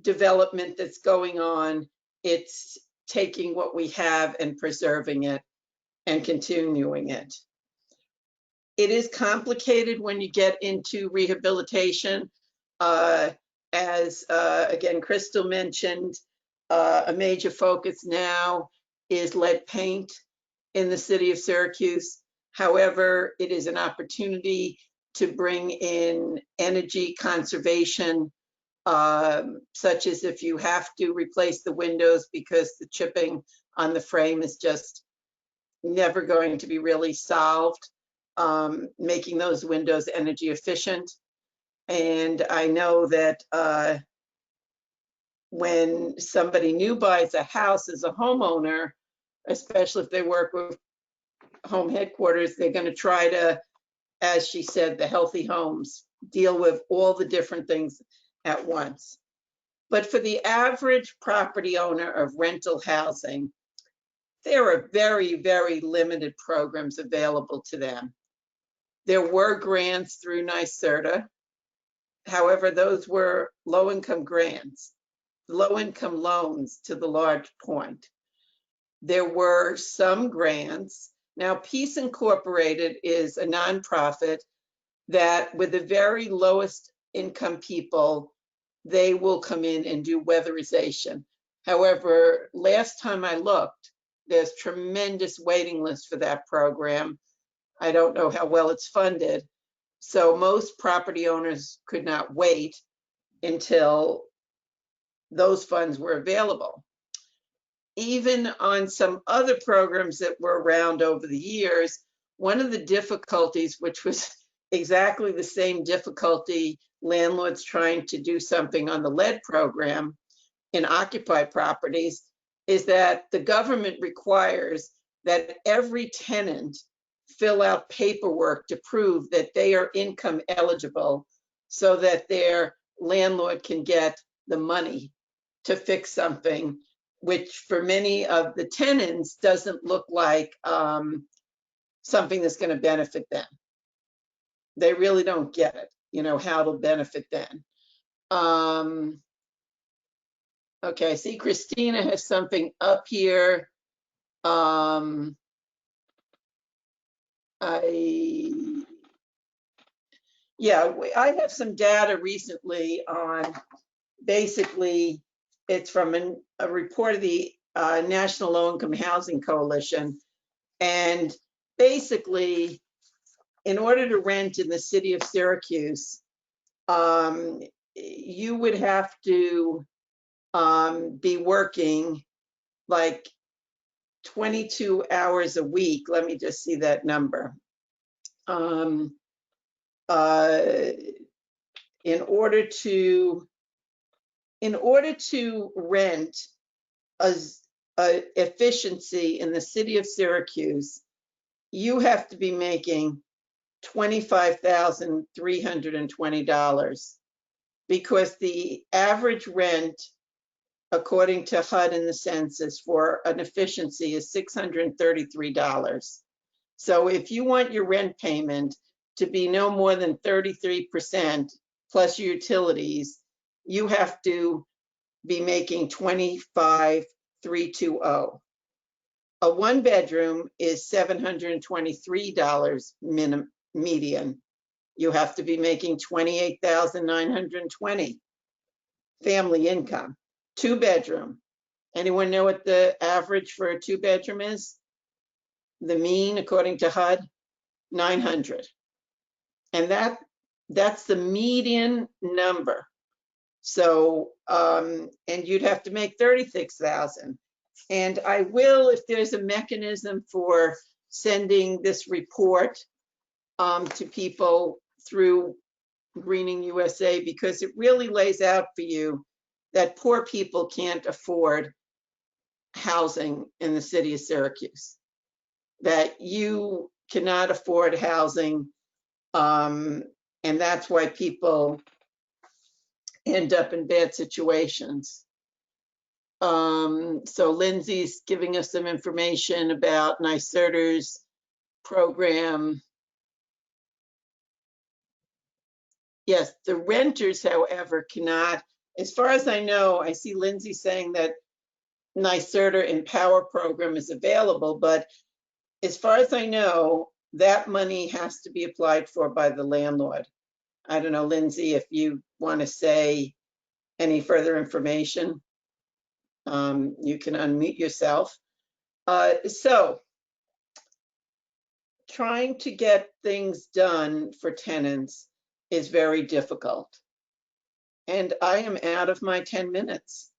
development that's going on, it's taking what we have and preserving it and continuing it. It is complicated when you get into rehabilitation. As again, Crystal mentioned, a major focus now is lead paint in the city of Syracuse. However, it is an opportunity to bring in energy conservation, such as if you have to replace the windows because the chipping on the frame is just never going to be really solved, making those windows energy efficient. And I know that when somebody new buys a house as a homeowner, especially if they work with home headquarters, they're going to try to, as she said, the healthy homes, deal with all the different things at once. But for the average property owner of rental housing, there are very, very limited programs available to them. There were grants through NYSERDA. However, those were low-income grants, low-income loans to the large point. There were some grants. Now, Peace Incorporated is a nonprofit that with the very lowest income people, they will come in and do weatherization. However, last time I looked, there's tremendous waiting list for that program. I don't know how well it's funded. So most property owners could not wait until those funds were available. Even on some other programs that were around over the years, one of the difficulties, which was exactly the same difficulty landlords trying to do something on the lead program in occupied properties, is that the government requires that every tenant fill out paperwork to prove that they are income eligible so that their landlord can get the money to fix something, which for many of the tenants doesn't look like something that's going to benefit them. They really don't get it, you know, how it'll benefit them. Okay, I see Christina has something up here. I have some data recently on basically it's from a report of the National Low Income Housing Coalition. And basically, in order to rent in the city of Syracuse, you would have to be working like 22 hours a week. Let me just see that number. In order to rent a efficiency in the city of Syracuse, you have to be making $25,320 because the average rent, according to HUD and the census, for an efficiency is $633. So if you want your rent payment to be no more than 33% plus your utilities, you have to be making $25,320. A one bedroom is $723 median. You have to be making $28,920 family income. Two bedroom. Anyone know what the average for a two bedroom is? The mean, according to HUD, 900. And that's the median number. So, and you'd have to make 36,000. And I will, if there's a mechanism for sending this report to people through GreeningUSA, because it really lays out for you that poor people can't afford housing in the city of Syracuse, that you cannot afford housing, and that's why people end up in bad situations. So Lindsay's giving us some information about NYSERDA's program. Yes, the renters, however, cannot, as far as I know, I see Lindsay saying that NYSERDA Empower program is available, but as far as I know, that money has to be applied for by the landlord. I don't know, Lindsay, if you want to say any further information, you can unmute yourself. So, trying to get things done for tenants is very difficult. And I am out of my 10 minutes.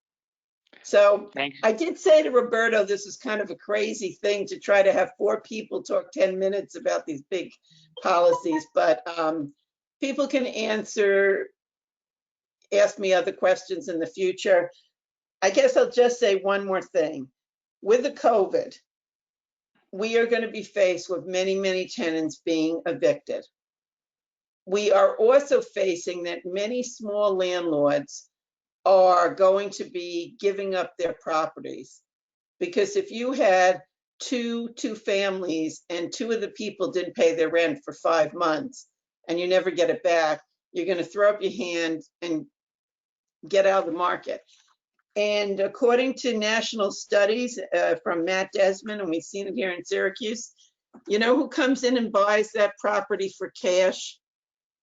So Thanks. I did say to Roberto, this is kind of a crazy thing to try to have 4 people talk 10 minutes about these big policies, but people can ask me other questions in the future. I guess I'll just say one more thing. With the COVID, we are going to be faced with many, many tenants being evicted. We are also facing that many small landlords are going to be giving up their properties. Because if you had two families and 2 of the people didn't pay their rent for 5 months and you never get it back, you're going to throw up your hand and get out of the market. And according to national studies from Matt Desmond, and we've seen it here in Syracuse, you know who comes in and buys that property for cash?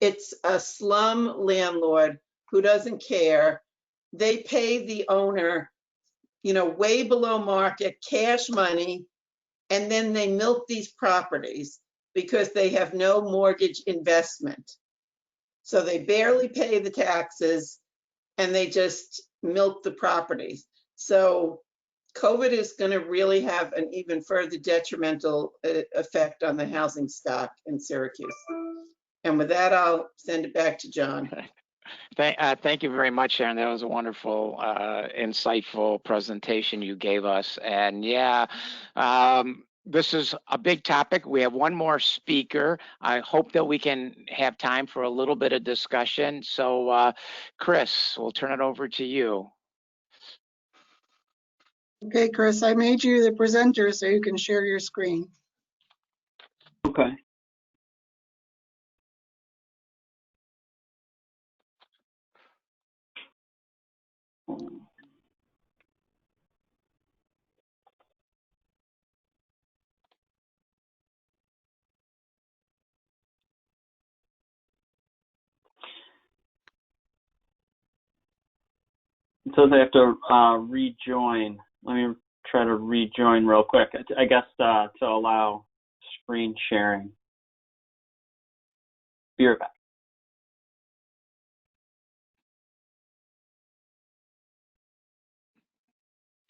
It's a slum landlord who doesn't care. They pay the owner, you know, way below market cash money, and then they milk these properties because they have no mortgage investment. So they barely pay the taxes and they just milk the properties. So COVID is going to really have an even further detrimental effect on the housing stock in Syracuse. And with that, I'll send it back to John. Thank you very much, Sharon. That was a wonderful, insightful presentation you gave us. And yeah, this is a big topic. We have one more speaker. I hope that we can have time for a little bit of discussion. So, Chris, we'll turn it over to you. Okay, Chris, I made you the presenter so you can share your screen. Okay. says I have to rejoin. Let me try to rejoin real quick. I guess to allow screen sharing. Be right back.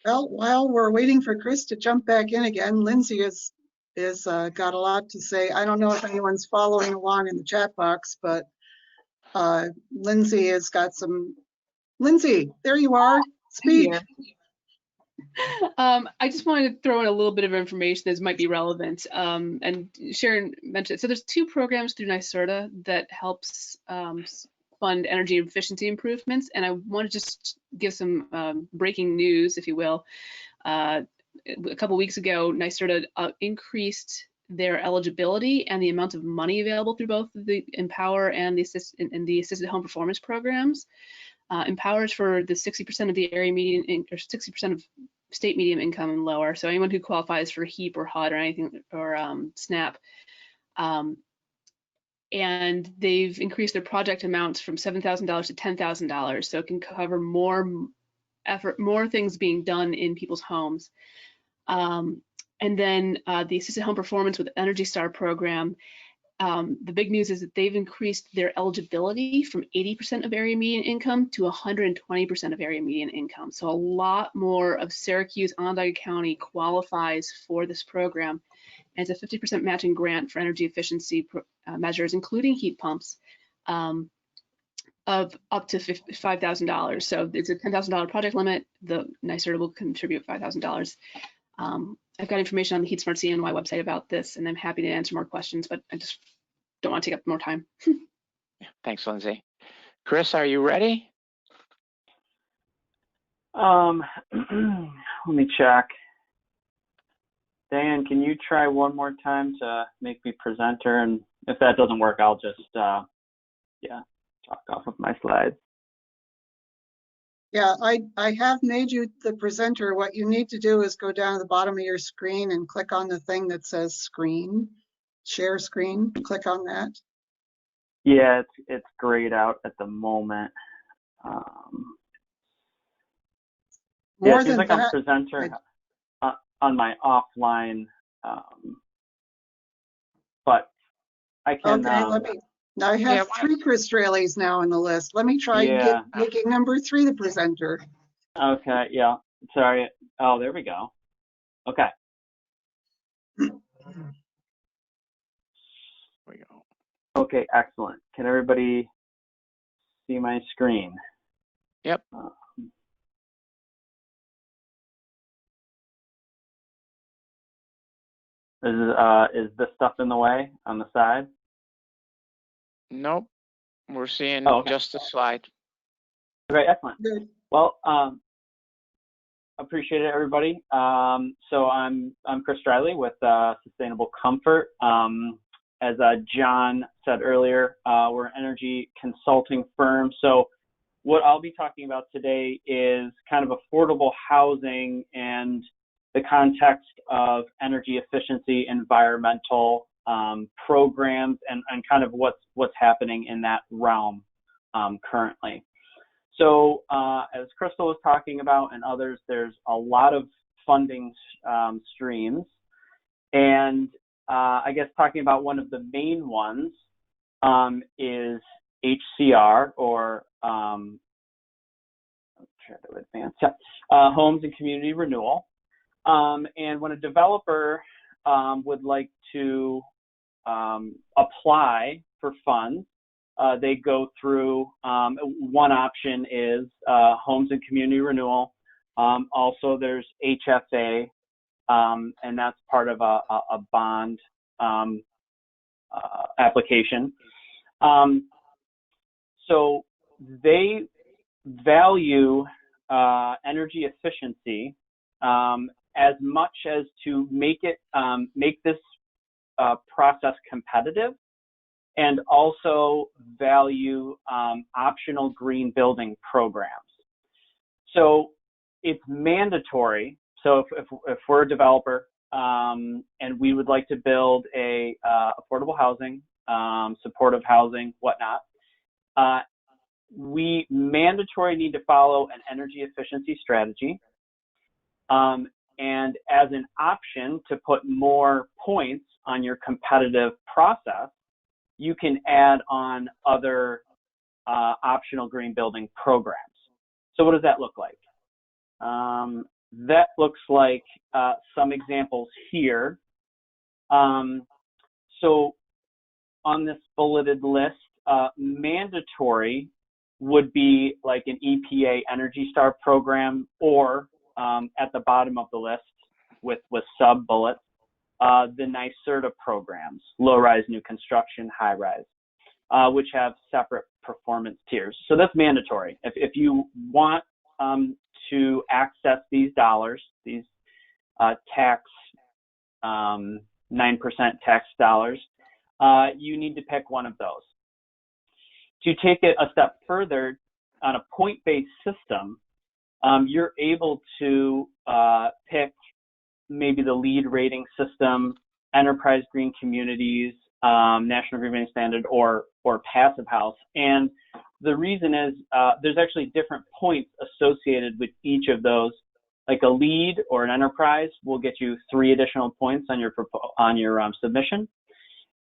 Well, while we're waiting for Chris to jump back in again, Lindsay is got a lot to say. I don't know if anyone's following along in the chat box, but Lindsay has got some. Lindsay, there you are. Speak. Here. I just wanted to throw in a little bit of information that might be relevant. And Sharon mentioned, so there's 2 programs through NYSERDA that helps fund energy efficiency improvements. And I want to just give some breaking news, if you will. A couple weeks ago, NYSERDA increased their eligibility and the amount of money available through both the Empower and the Assisted Home Performance programs. Empower is for the 60% of the area median, or 60% of state medium income and lower. So anyone who qualifies for HEAP or HUD or anything, or SNAP. And they've increased their project amounts from $7,000 to $10,000. So it can cover more things being done in people's homes. And then the Assisted Home Performance with Energy Star program, the big news is that they've increased their eligibility from 80% of area median income to 120% of area median income. So a lot more of Syracuse, Onondaga County qualifies for this program. And it's a 50% matching grant for energy efficiency measures, including heat pumps, of up to $5,000. So it's a $10,000 project limit. The NYSERDA will contribute $5,000. I've got information on the Heat Smart CNY website about this, and I'm happy to answer more questions, but I just don't want to take up more time. Thanks, Lindsay. Chris, are you ready? Let me check. Dan, can you try one more time to make me presenter? And if that doesn't work, I'll just, talk off of my slides. Yeah, I have made you the presenter. What you need to do is go down to the bottom of your screen and click on the thing that says screen, share screen, click on that. Yeah, it's grayed out at the moment. More it seems than like that, I'm presenter on my offline, but I can. Okay, now I have 3 Chris Strailes now on the list. Let me try making number 3 the presenter. Okay, yeah, sorry. Oh, there we go. Okay. There we go. Okay, excellent. Can everybody see my screen? Yep. Is this stuff in the way on the side? Nope. We're seeing just a slide. Okay, excellent. Good. Well, appreciate it, everybody. So I'm Chris Straile with Sustainable Comfort. As John said earlier, we're an energy consulting firm. So what I'll be talking about today is kind of affordable housing and the context of energy efficiency, environmental programs, and kind of what's happening in that realm currently. So as Crystal was talking about and others, there's a lot of funding streams. And I guess talking about one of the main ones is HCR, or I'll try to advance, Homes and Community Renewal. And when a developer would like to apply for funds, they go through, one option is Homes and Community Renewal. Also, there's HFA, and that's part of a bond application. So they value energy efficiency as much as to make this process competitive, and also value optional green building programs. So it's mandatory. So if we're a developer and we would like to build a affordable housing, supportive housing, whatnot, we mandatory need to follow an energy efficiency strategy. And as an option to put more points on your competitive process, you can add on other optional green building programs. So what does that look like? That looks like some examples here. So on this bulleted list, mandatory would be like an EPA Energy Star program, or at the bottom of the list with sub bullets, the NYSERDA programs, low-rise new construction, high-rise, which have separate performance tiers. So that's mandatory. If you want to access these dollars, these tax 9% tax dollars, you need to pick one of those. To take it a step further, on a point-based system, you're able to pick maybe the LEED rating system, Enterprise Green Communities, National Green Building Standard, or Passive House. And the reason is there's actually different points associated with each of those. Like a LEED or an Enterprise will get you 3 additional points on your submission,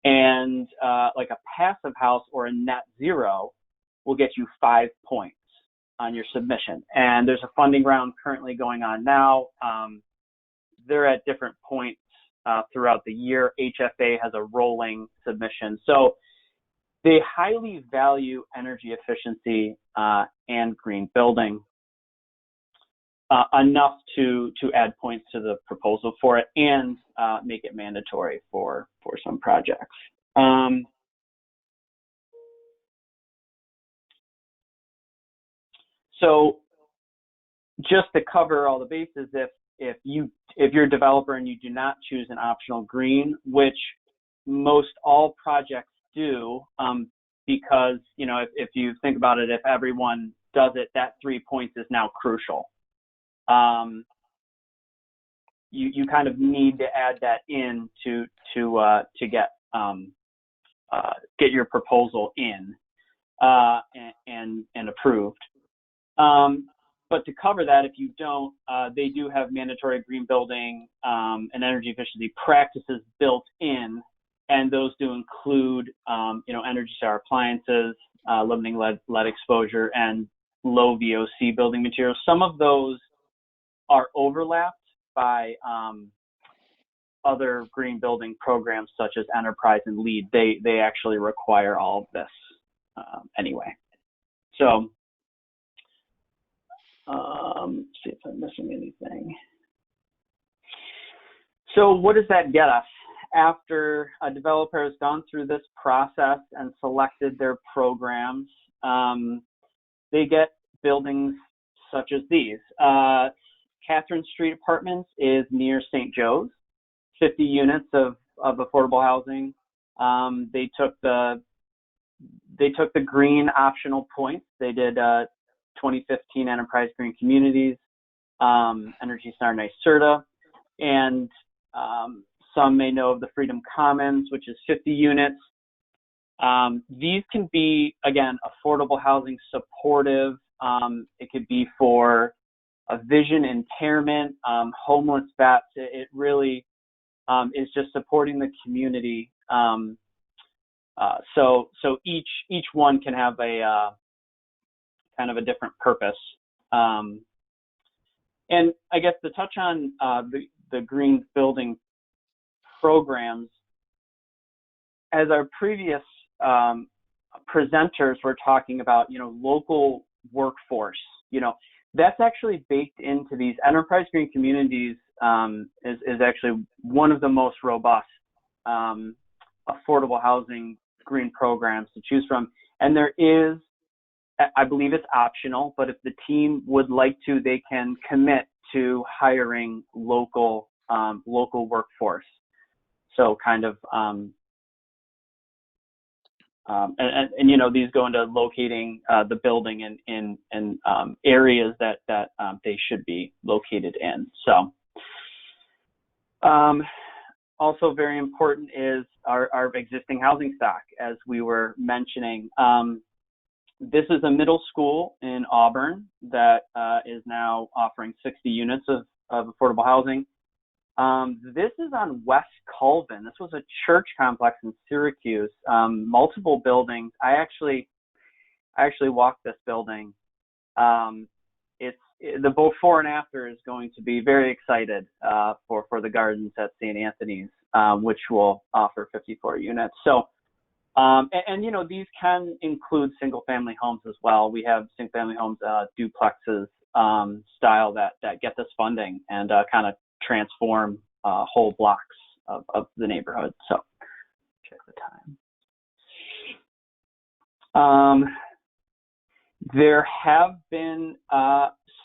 and like a Passive House or a Net Zero will get you 5 points on your submission. And there's a funding round currently going on now. They're at different points throughout the year. HFA has a rolling submission. So they highly value energy efficiency and green building enough to add points to the proposal for it and make it mandatory for some projects. So just to cover all the bases, if you're a developer and you do not choose an optional green, which most all projects do, because if you think about it, if everyone does it, that 3 points is now crucial. You kind of need to add that in to get your proposal in and approved. But to cover that, if you don't, they do have mandatory green building and energy efficiency practices built in, and those do include, Energy Star appliances, limiting lead exposure, and low VOC building materials. Some of those are overlapped by other green building programs such as Enterprise and LEED. They actually require all of this anyway. So. See if I'm missing anything. So what does that get us? After a developer has gone through this process and selected their programs, they get buildings such as these. Catherine Street Apartments is near St. Joe's, 50 units of affordable housing. They took the green optional points. They did 2015 Enterprise Green Communities, Energy Star NYSERDA, and some may know of the Freedom Commons, which is 50 units. These can be, again, affordable housing supportive. It could be for a vision impairment, homeless vets. It really is just supporting the community. So each one can have a kind of a different purpose. And I guess to touch on the green building programs, as our previous presenters were talking about, local workforce, that's actually baked into these. Enterprise Green Communities is actually one of the most robust affordable housing green programs to choose from. And there is, I believe it's optional, but if the team would like to, they can commit to hiring local workforce. So kind of, these go into locating the building in areas that they should be located in. So also very important is our existing housing stock, as we were mentioning. This is a middle school in Auburn that is now offering 60 units of affordable housing. This is on West Colvin. This was a church complex in Syracuse, multiple buildings. I actually walked this building. The before and after is going to be very excited for the gardens at St. Anthony's, which will offer 54 units. So, and you know, these can include single family homes as well. We have single family homes, duplexes style that get this funding and kind of transform whole blocks of the neighborhood. So check the time. There have been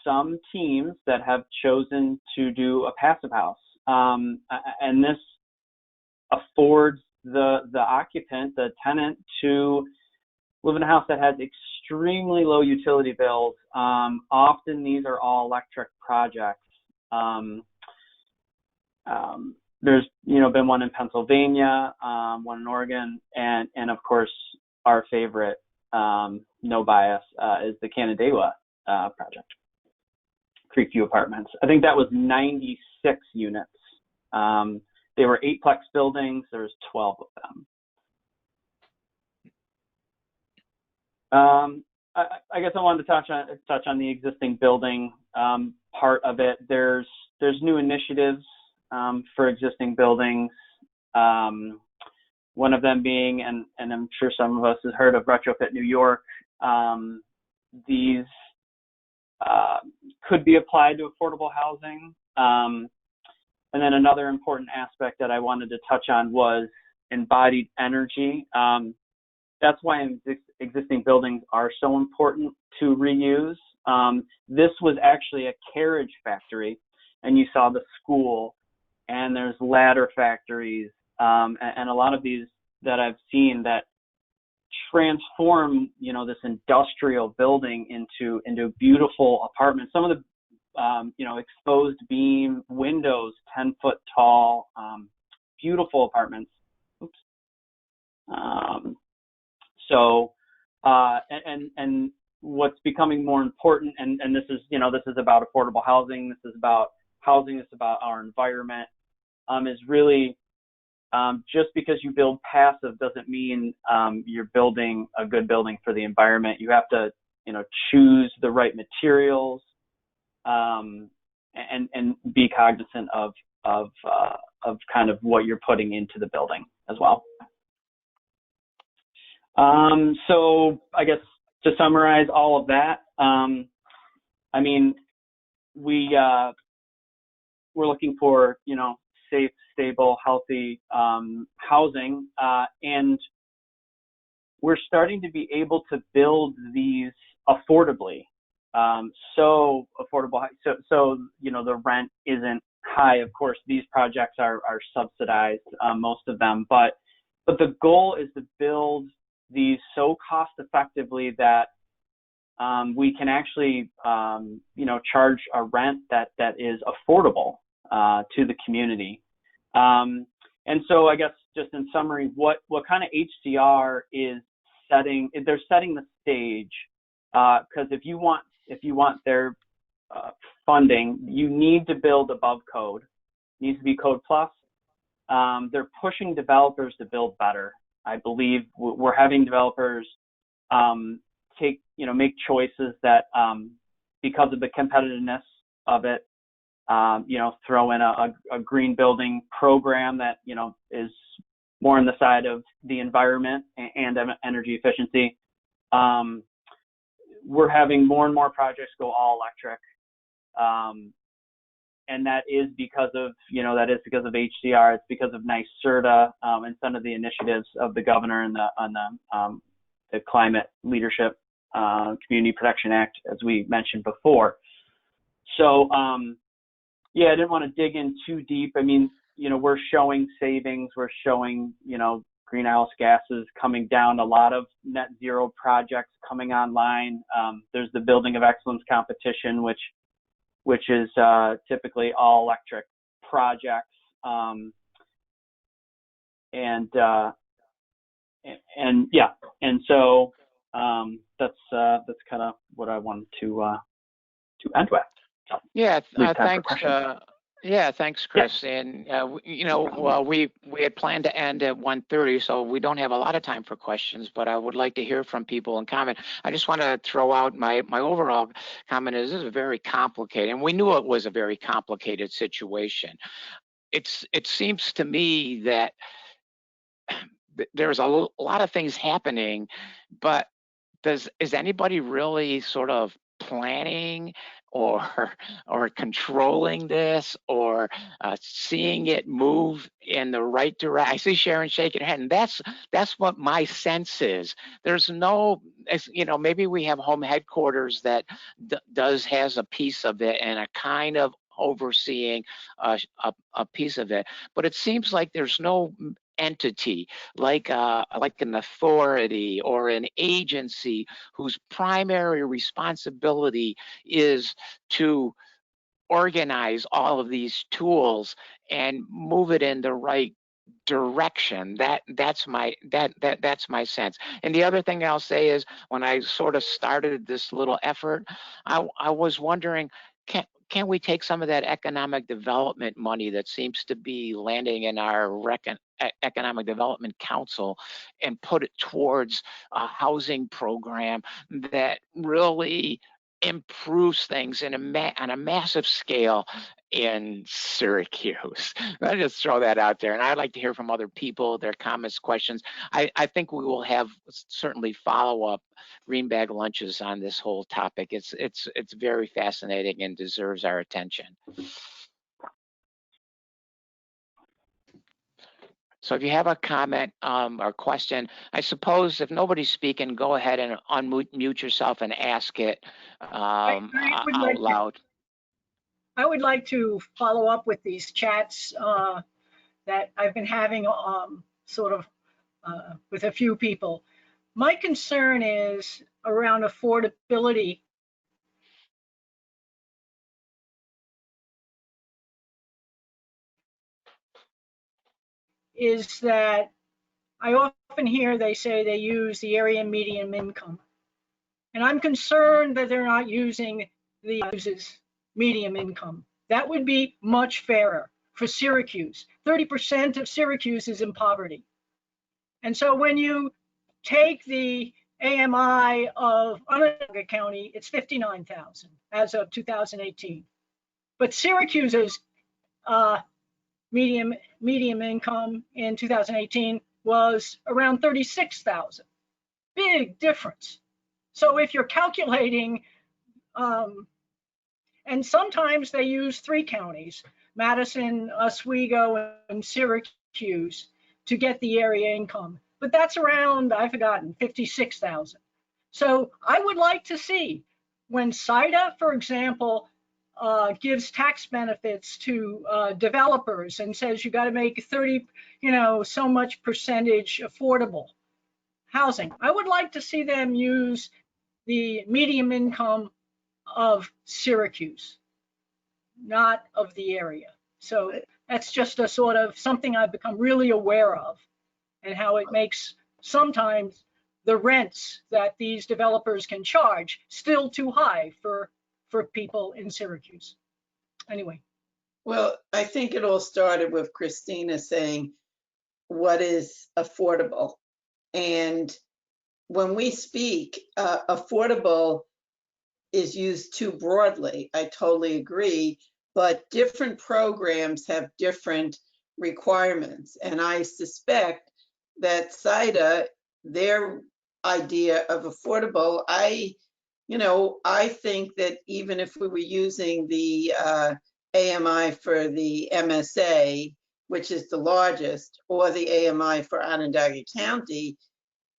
some teams that have chosen to do a passive house, and this affords the occupant, the tenant, to live in a house that has extremely low utility bills. Often these are all electric projects. There's been one in Pennsylvania, one in Oregon, and of course our favorite, no bias, is the Canandaigua project, Creekview Apartments. I think that was 96 units. They were 8-plex buildings. There's 12 of them. I guess I wanted to touch on the existing building part of it. There's new initiatives for existing buildings. One of them being, and I'm sure some of us have heard of Retrofit New York. These could be applied to affordable housing. And then another important aspect that I wanted to touch on was embodied energy. That's why existing buildings are so important to reuse. This was actually a carriage factory, and you saw the school, and there's ladder factories, and a lot of these that I've seen that transform, this industrial building into beautiful apartments. Some of the, exposed beam windows, 10-foot tall, beautiful apartments. Oops. And what's becoming more important, and this is about affordable housing, this is about housing, it's about our environment, is really just because you build passive doesn't mean you're building a good building for the environment. You have to, choose the right materials, and be cognizant of kind of what you're putting into the building as well. So I guess to summarize all of that, we're looking for, safe, stable, healthy housing, and we're starting to be able to build these affordably. So affordable, so the rent isn't high. Of course, these projects are subsidized, most of them, but the goal is to build these so cost effectively that we can actually charge a rent that is affordable to the community. And so I guess just in summary, what kind of HCR is setting, they're setting the stage, because if you want their funding, you need to build above code. It needs to be code plus. They're pushing developers to build better. I believe we're having developers make choices that, because of the competitiveness of it, throw in a green building program that, is more on the side of the environment and energy efficiency. We're having more and more projects go all electric. And that is because of, HCR. It's because of NYSERDA, and some of the initiatives of the governor and the Climate Leadership Community Protection Act, as we mentioned before. So, I didn't want to dig in too deep. We're showing savings. We're showing, greenhouse gases coming down, a lot of net zero projects coming online. There's the Building of Excellence competition, which is typically all electric projects. And so that's kind of what I wanted to end with. So, Yeah, leave time for thanks. questions. Yeah, thanks, Chris. And you know, well, we had planned to end at 1:30, so we don't have a lot of time for questions. But I would like to hear from people and comment. I just want to throw out my overall comment is this is very complicated, and we knew it was a very complicated situation. It seems to me that there's a lot of things happening, but is anybody really sort of planning or controlling this or seeing it move in the right direction? I see Sharon shaking her head, and that's what my sense is. There's no, you know, maybe we have home headquarters that has a piece of it and a kind of overseeing a piece of it, but it seems like there's no entity like an authority or an agency whose primary responsibility is to organize all of these tools and move it in the right direction. That's my sense. And the other thing I'll say is when I sort of started this little effort, I was wondering, can we take some of that economic development money that seems to be landing in our Economic Development Council and put it towards a housing program that really improves things on a massive scale in Syracuse? I just throw that out there, and I'd like to hear from other people, their comments, questions. I think we will have certainly follow-up greenbag lunches on this whole topic. It's very fascinating and deserves our attention. So if you have a comment or question, I suppose if nobody's speaking, go ahead and unmute yourself and ask it out loud. I would like to follow up with these chats that I've been having sort of with a few people. My concern is around affordability. Is that I often hear they say they use the area median income. And I'm concerned that they're not using the medium income. That would be much fairer for Syracuse. 30% of Syracuse is in poverty. And so when you take the AMI of Onondaga County, it's 59,000 as of 2018. But Syracuse's medium income in 2018 was around 36,000. Big difference. So if you're calculating, and sometimes they use 3 counties, Madison, Oswego, and Syracuse, to get the area income. But that's around, I've forgotten, 56,000. So I would like to see when SIDA, for example, gives tax benefits to developers and says you got to make 30, so much percentage affordable housing. I would like to see them use the medium income of Syracuse, not of the area. So that's just a sort of something I've become really aware of, and how it makes sometimes the rents that these developers can charge still too high for people in Syracuse. Anyway. Well, I think it all started with Christina saying, what is affordable? And when we speak, affordable is used too broadly. I totally agree, but different programs have different requirements. And I suspect that SIDA, their idea of affordable, I think that even if we were using the AMI for the MSA, which is the largest, or the AMI for Onondaga County,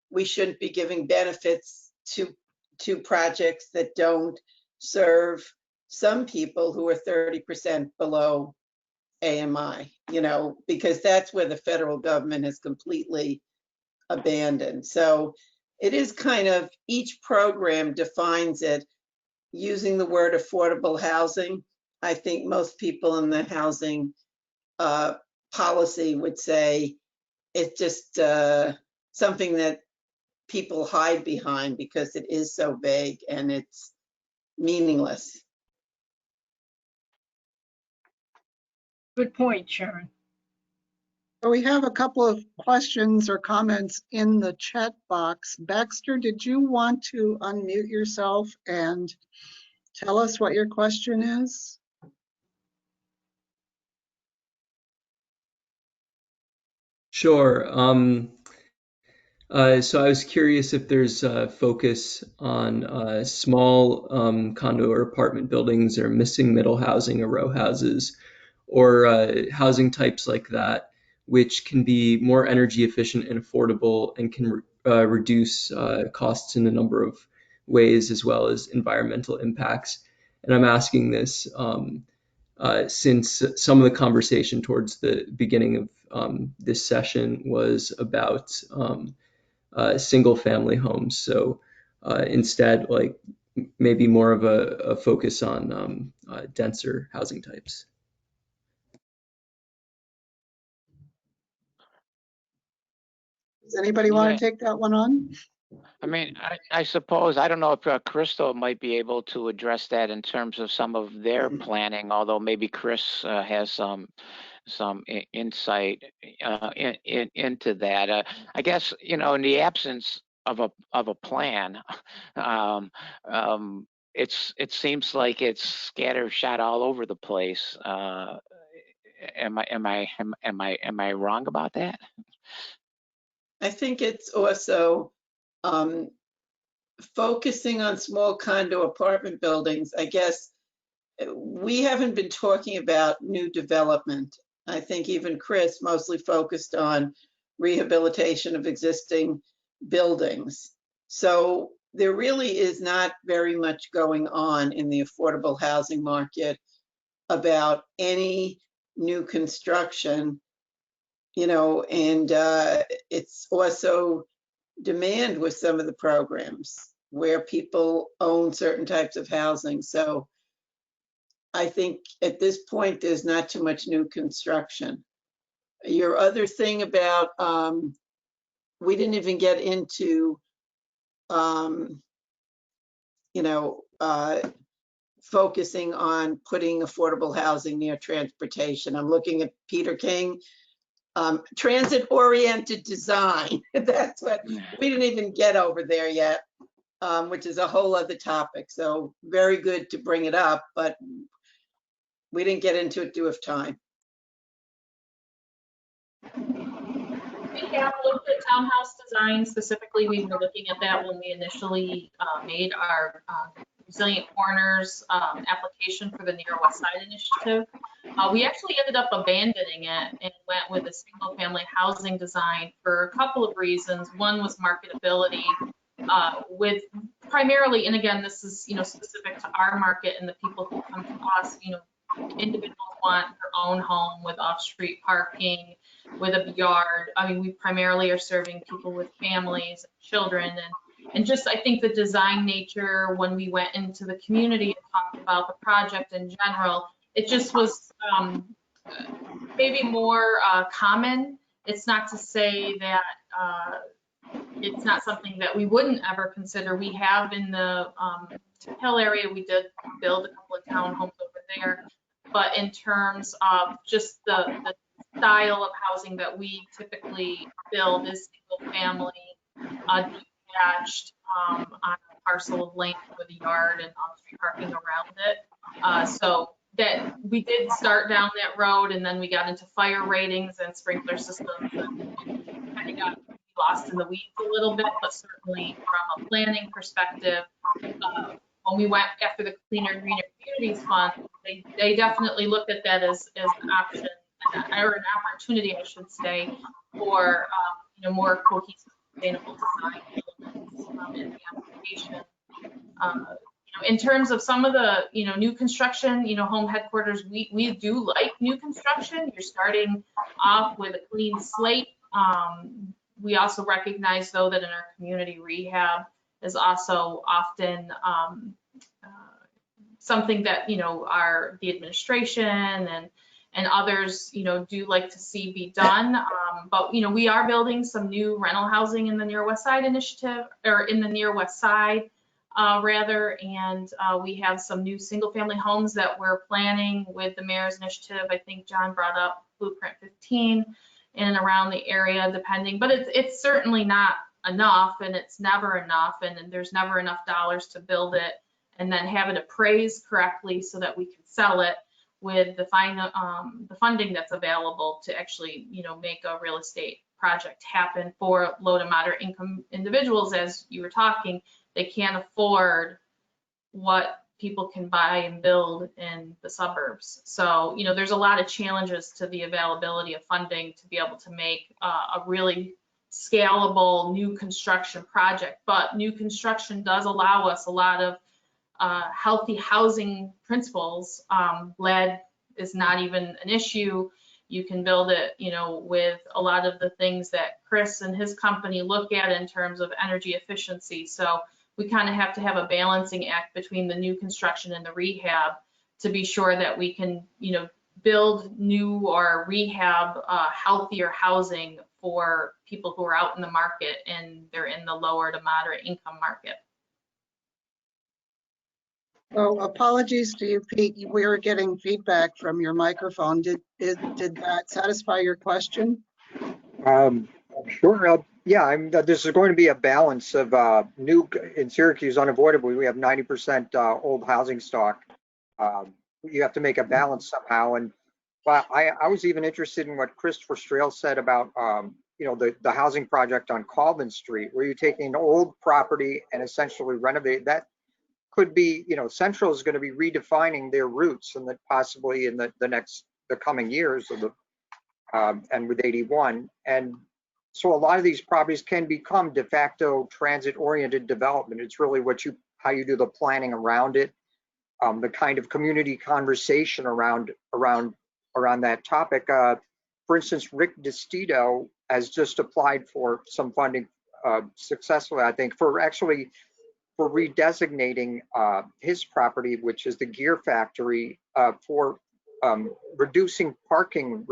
we shouldn't be giving benefits to projects that don't serve some people who are 30% below AMI, because that's where the federal government has completely abandoned. So it is kind of, each program defines it using the word affordable housing. I think most people in the housing policy would say it's just something that people hide behind because it is so vague and it's meaningless. Good point, Sharon. So we have a couple of questions or comments in the chat box. Baxter, did you want to unmute yourself and tell us what your question is? Sure. So I was curious if there's a focus on small condo or apartment buildings or missing middle housing or row houses or housing types like that, which can be more energy efficient and affordable and can reduce costs in a number of ways as well as environmental impacts. And I'm asking this since some of the conversation towards the beginning of this session was about single family homes. So instead, like maybe more of a focus on denser housing types. Does anybody want to take that one on? I mean, I suppose, I don't know if Crystal might be able to address that in terms of some of their planning, although maybe Chris has some insight into that. I guess, you know, in the absence of a plan, it seems like it's scattershot all over the place. Am I wrong about that? I think it's also focusing on small condo apartment buildings. I guess we haven't been talking about new development. I think even Chris mostly focused on rehabilitation of existing buildings. So there really is not very much going on in the affordable housing market about any new construction, you know, and it's also demand with some of the programs where people own certain types of housing. So I think at this point, there's not too much new construction. Your other thing about, we didn't even get into, you know, focusing on putting affordable housing near transportation. I'm looking at Peter King. Transit-oriented design. That's what we didn't even get over there yet, which is a whole other topic. So very good to bring it up, but we didn't get into it due of time. We have looked at townhouse design specifically. We were looking at that when we initially made our Resilient Corners application for the Near West Side initiative. We actually ended up abandoning it and went with a single family housing design for a couple of reasons. One was marketability with primarily, and again, this is, you know, specific to our market and the people who come to us, you know, individuals want their own home with off-street parking, with a yard. I mean, we primarily are serving people with families and children, and just, I think the design nature, when we went into the community and talked about the project in general, it just was maybe more common. It's not to say that it's not something that we wouldn't ever consider. We have in the Hill area, we did build a couple of townhomes over there, but in terms of just the style of housing that we typically build is single family, detached on a parcel of land with a yard and off-street parking around it. So that we did start down that road, and then we got into fire ratings and sprinkler systems and kind of got lost in the weeds a little bit, but certainly from a planning perspective, when we went after the Cleaner, Greener Communities Fund, they definitely looked at that as an option, or an opportunity, I should say, for you know, more cohesive, sustainable design elements in the application. You know, in terms of some of the, you know, new construction, you know, home headquarters, we do like new construction. You're starting off with a clean slate. We also recognize, though, that in our community, rehab is also often something that, you know, the administration and others, do like to see be done. But, we are building some new rental housing in the Near West Side initiative, or in the Near West Side, rather. And we have some new single family homes that we're planning with the mayor's initiative. I think John brought up Blueprint 15 in and around the area, depending, but it's certainly not enough, and it's never enough, and there's never enough dollars to build it and then have it appraised correctly so that we can sell it with the funding that's available to actually, make a real estate project happen for low to moderate income individuals. As you were talking, they can't afford what people can buy and build in the suburbs. So, there's a lot of challenges to the availability of funding to be able to make a really scalable new construction project. But new construction does allow us a lot of healthy housing principles. Lead is not even an issue. You can build it, with a lot of the things that Chris and his company look at in terms of energy efficiency. So we kind of have to have a balancing act between the new construction and the rehab to be sure that we can, build new or rehab healthier housing for people who are out in the market and they're in the lower to moderate income market. So apologies to you, Pete. We were getting feedback from your microphone. Did that satisfy your question? Sure. Yeah, this is going to be a balance of new in Syracuse. Unavoidably, we have 90% old housing stock. You have to make a balance somehow. And I was even interested in what Christopher Straile said about the housing project on Colvin Street, where you're taking an old property and essentially renovate that. Could be, Central is going to be redefining their roots, and that possibly in the coming years of and with 81. And so a lot of these properties can become de facto transit-oriented development. It's really how you do the planning around it, the kind of community conversation around that topic. For instance, Rick DeStito has just applied for some funding successfully, I think, for redesignating his property, which is the Gear Factory, for reducing parking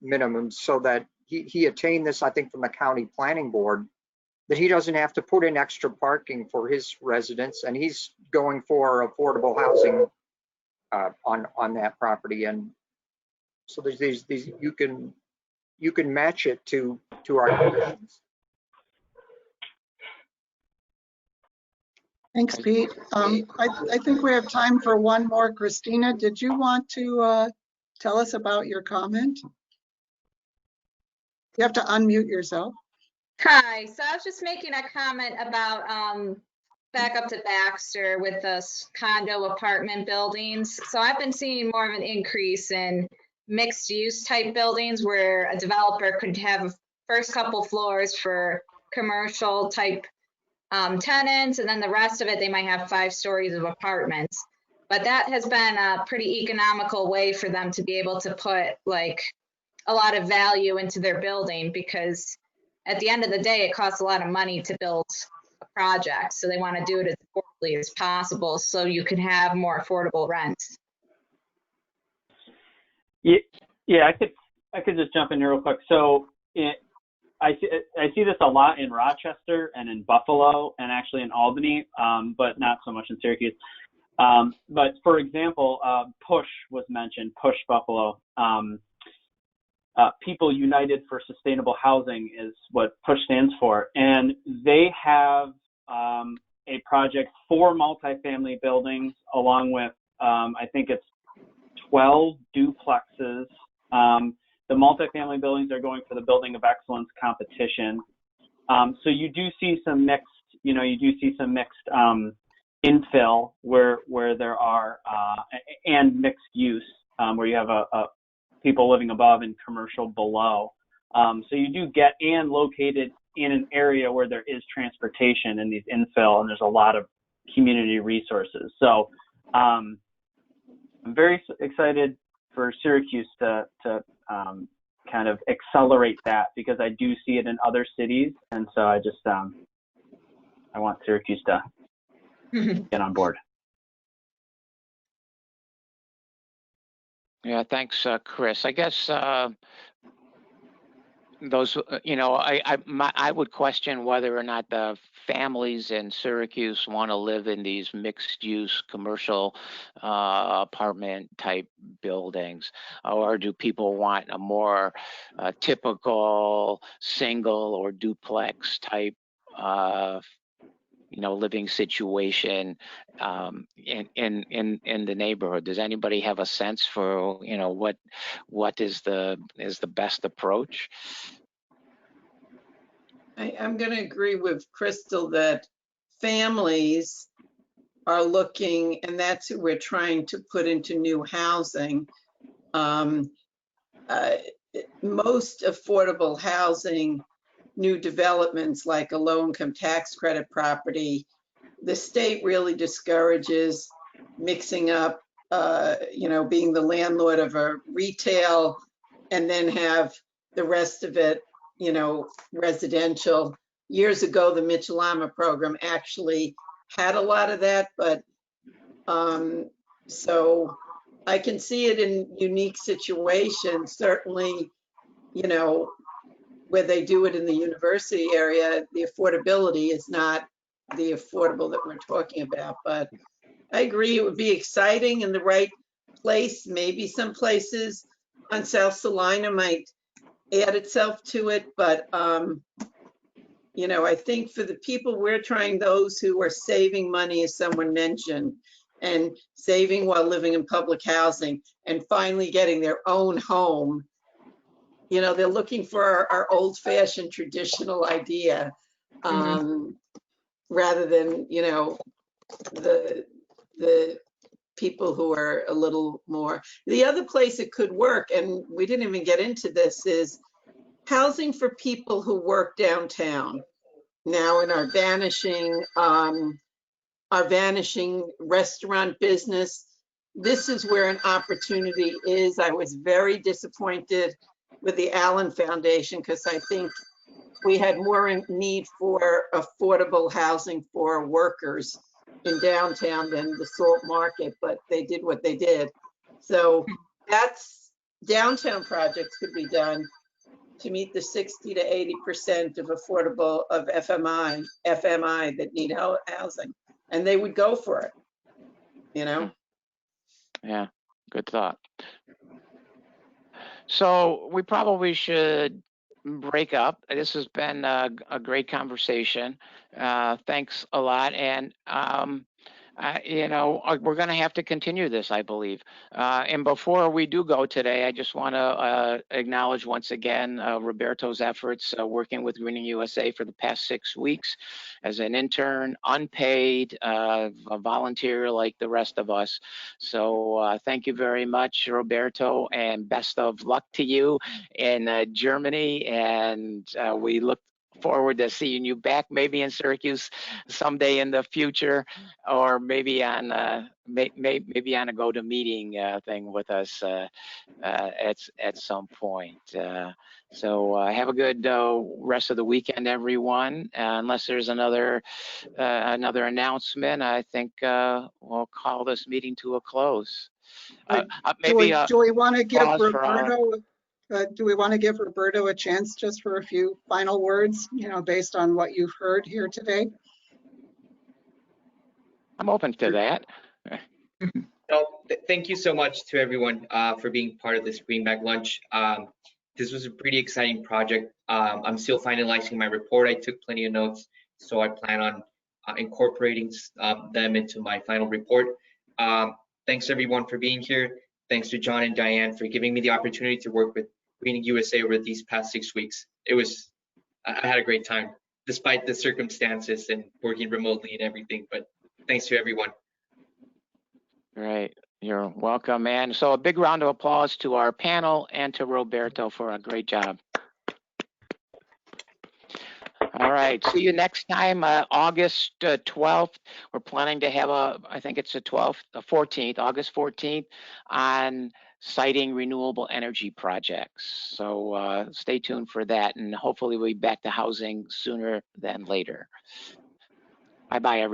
minimums, so that he attained this, I think, from the county planning board, that he doesn't have to put in extra parking for his residents, and he's going for affordable housing on that property. And so there's these you can match it to our conditions. Thanks, Pete. I think we have time for one more. Christina, did you want to tell us about your comment? You have to unmute yourself. Hi, so I was just making a comment about back up to Baxter with those condo apartment buildings. So I've been seeing more of an increase in mixed use type buildings where a developer could have a first couple floors for commercial type tenants, and then the rest of it, they might have 5 stories of apartments. But that has been a pretty economical way for them to be able to put like a lot of value into their building, because at the end of the day, it costs a lot of money to build a project. So they want to do it as affordably as possible so you can have more affordable rents. Yeah, I could just jump in here real quick. So I see this a lot in Rochester and in Buffalo and actually in Albany, but not so much in Syracuse. But for example, PUSH was mentioned, PUSH Buffalo. People United for Sustainable Housing is what PUSH stands for. And they have a project for multifamily buildings along with, I think it's 12 duplexes. The multifamily buildings are going for the Building of Excellence competition. So you do see some mixed, infill where there are, and mixed use, where you have people living above and commercial below. So you do get, and located in an area where there is transportation in these infill, and there's a lot of community resources. So I'm very excited for Syracuse to kind of accelerate that, because I do see it in other cities, and so I just I want Syracuse to get on board. Yeah, thanks, Chris. I guess those, I would question whether or not the families in Syracuse want to live in these mixed-use commercial apartment type buildings, or do people want a more typical single or duplex type living situation in the neighborhood? Does anybody have a sense for what is the best approach? I'm going to agree with Crystal that families are looking, and that's who we're trying to put into new housing. Most affordable housing, new developments like a low income tax credit property, the state really discourages mixing up, being the landlord of a retail and then have the rest of it, residential. Years ago, the Mitchell-Lama program actually had a lot of that, but so I can see it in unique situations, certainly, where they do it in the university area, the affordability is not the affordable that we're talking about, but I agree it would be exciting in the right place. Maybe some places on South Salina might add itself to it, but I think for the people we're trying, those who are saving money, as someone mentioned, and saving while living in public housing and finally getting their own home, they're looking for our old-fashioned traditional idea, rather than the people who are a little more. The other place it could work, and we didn't even get into this, is housing for people who work downtown now in our vanishing restaurant business. This is where an opportunity is. I was very disappointed with the Allen Foundation because I think we had more need for affordable housing for workers in downtown than the Salt Market, but they did what they did. So that's downtown projects could be done to meet the 60 to 80% of affordable of FMI that need housing, and they would go for it, Yeah, good thought. So we probably should break up. This has been a great conversation. Thanks a lot. And, we're going to have to continue this, I believe. And before we do go today, I just want to acknowledge once again Roberto's efforts working with GreeningUSA for the past 6 weeks as an intern, unpaid, a volunteer like the rest of us. So thank you very much, Roberto, and best of luck to you in Germany. And we look forward to seeing you back, maybe in Syracuse someday in the future, or maybe on maybe on a GoToMeeting thing with us at some point. So have a good rest of the weekend, everyone. Unless there's another announcement, I think we'll call this meeting to a close. Maybe do we want to give Roberto? Do we want to give Roberto a chance just for a few final words, based on what you've heard here today? I'm open to that. Thank you so much to everyone for being part of this Greenback Lunch. This was a pretty exciting project. I'm still finalizing my report. I took plenty of notes, so I plan on incorporating them into my final report. Thanks everyone for being here. Thanks to John and Diane for giving me the opportunity to work with GreeningUSA over these past 6 weeks. I had a great time, despite the circumstances and working remotely and everything, but thanks to everyone. Great, you're welcome, man. So a big round of applause to our panel and to Roberto for a great job. All right, see you next time, August 12th. We're planning to have I think it's the 14th, August 14th, on citing renewable energy projects. So stay tuned for that, and hopefully we'll be back to housing sooner than later. Bye-bye, everybody.